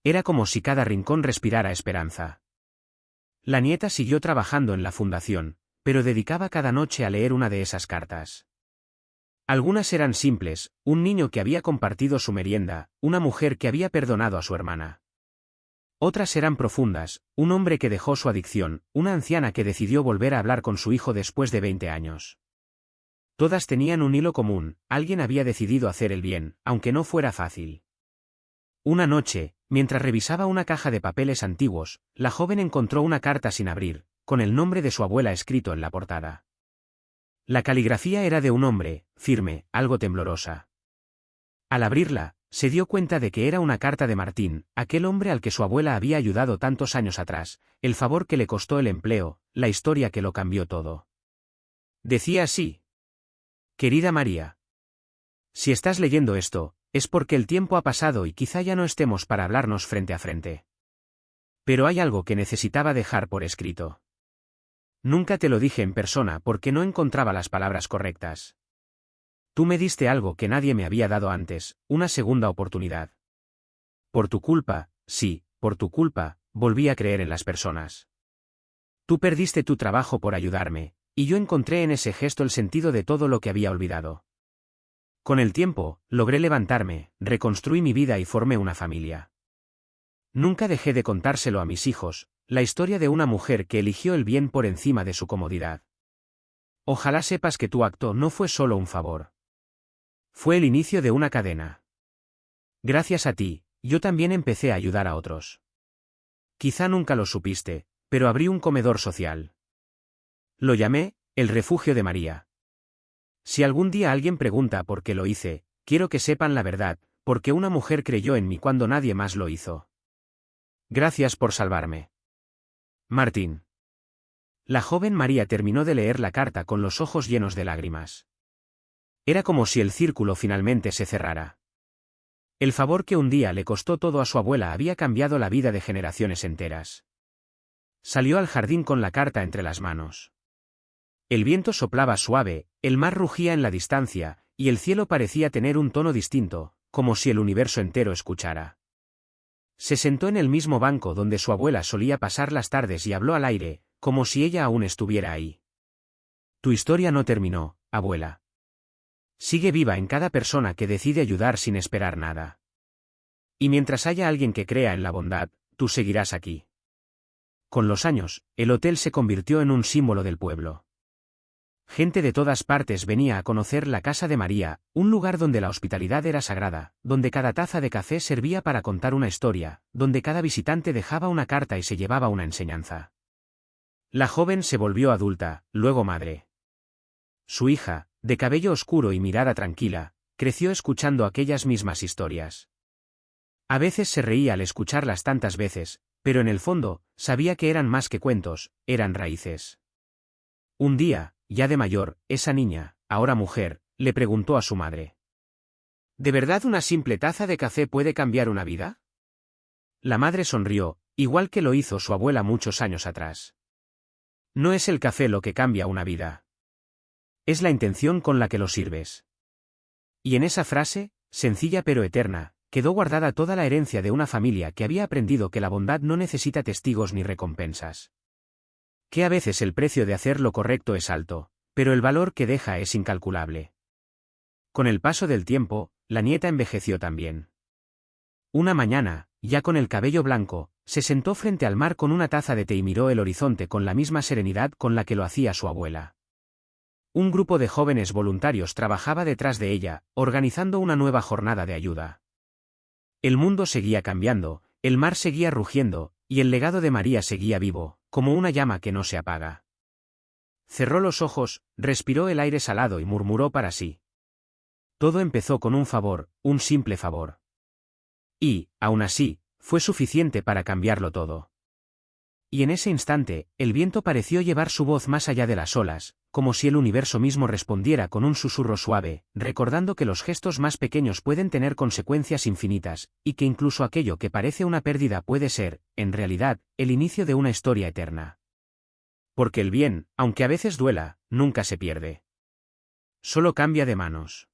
Era como si cada rincón respirara esperanza. La nieta siguió trabajando en la fundación, pero dedicaba cada noche a leer una de esas cartas. Algunas eran simples, un niño que había compartido su merienda, una mujer que había perdonado a su hermana. Otras eran profundas, un hombre que dejó su adicción, una anciana que decidió volver a hablar con su hijo después de 20 años. Todas tenían un hilo común, alguien había decidido hacer el bien, aunque no fuera fácil. Una noche, mientras revisaba una caja de papeles antiguos, la joven encontró una carta sin abrir, con el nombre de su abuela escrito en la portada. La caligrafía era de un hombre, firme, algo temblorosa. Al abrirla, se dio cuenta de que era una carta de Martín, aquel hombre al que su abuela había ayudado tantos años atrás, el favor que le costó el empleo, la historia que lo cambió todo. Decía así: Querida María. Si estás leyendo esto, es porque el tiempo ha pasado y quizá ya no estemos para hablarnos frente a frente. Pero hay algo que necesitaba dejar por escrito. Nunca te lo dije en persona porque no encontraba las palabras correctas. Tú me diste algo que nadie me había dado antes, una segunda oportunidad. Por tu culpa, sí, por tu culpa, volví a creer en las personas. Tú perdiste tu trabajo por ayudarme, y yo encontré en ese gesto el sentido de todo lo que había olvidado. Con el tiempo, logré levantarme, reconstruí mi vida y formé una familia. Nunca dejé de contárselo a mis hijos, la historia de una mujer que eligió el bien por encima de su comodidad. Ojalá sepas que tu acto no fue solo un favor. Fue el inicio de una cadena. Gracias a ti, yo también empecé a ayudar a otros. Quizá nunca lo supiste, pero abrí un comedor social. Lo llamé, el Refugio de María. Si algún día alguien pregunta por qué lo hice, quiero que sepan la verdad, porque una mujer creyó en mí cuando nadie más lo hizo. Gracias por salvarme. Martín. La joven María terminó de leer la carta con los ojos llenos de lágrimas. Era como si el círculo finalmente se cerrara. El favor que un día le costó todo a su abuela había cambiado la vida de generaciones enteras. Salió al jardín con la carta entre las manos. El viento soplaba suave, el mar rugía en la distancia, y el cielo parecía tener un tono distinto, como si el universo entero escuchara. Se sentó en el mismo banco donde su abuela solía pasar las tardes y habló al aire, como si ella aún estuviera ahí. Tu historia no terminó, abuela. Sigue viva en cada persona que decide ayudar sin esperar nada. Y mientras haya alguien que crea en la bondad, tú seguirás aquí. Con los años, el hotel se convirtió en un símbolo del pueblo. Gente de todas partes venía a conocer la casa de María, un lugar donde la hospitalidad era sagrada, donde cada taza de café servía para contar una historia, donde cada visitante dejaba una carta y se llevaba una enseñanza. La joven se volvió adulta, luego madre. Su hija, de cabello oscuro y mirada tranquila, creció escuchando aquellas mismas historias. A veces se reía al escucharlas tantas veces, pero en el fondo, sabía que eran más que cuentos, eran raíces. Un día, ya de mayor, esa niña, ahora mujer, le preguntó a su madre: ¿De verdad una simple taza de café puede cambiar una vida? La madre sonrió, igual que lo hizo su abuela muchos años atrás. No es el café lo que cambia una vida. Es la intención con la que lo sirves. Y en esa frase, sencilla pero eterna, quedó guardada toda la herencia de una familia que había aprendido que la bondad no necesita testigos ni recompensas. Que a veces el precio de hacer lo correcto es alto, pero el valor que deja es incalculable. Con el paso del tiempo, la nieta envejeció también. Una mañana, ya con el cabello blanco, se sentó frente al mar con una taza de té y miró el horizonte con la misma serenidad con la que lo hacía su abuela. Un grupo de jóvenes voluntarios trabajaba detrás de ella, organizando una nueva jornada de ayuda. El mundo seguía cambiando, el mar seguía rugiendo, y el legado de María seguía vivo, como una llama que no se apaga. Cerró los ojos, respiró el aire salado y murmuró para sí. Todo empezó con un favor, un simple favor. Y, aún así, fue suficiente para cambiarlo todo. Y en ese instante, el viento pareció llevar su voz más allá de las olas, como si el universo mismo respondiera con un susurro suave, recordando que los gestos más pequeños pueden tener consecuencias infinitas, y que incluso aquello que parece una pérdida puede ser, en realidad, el inicio de una historia eterna. Porque el bien, aunque a veces duela, nunca se pierde. Solo cambia de manos.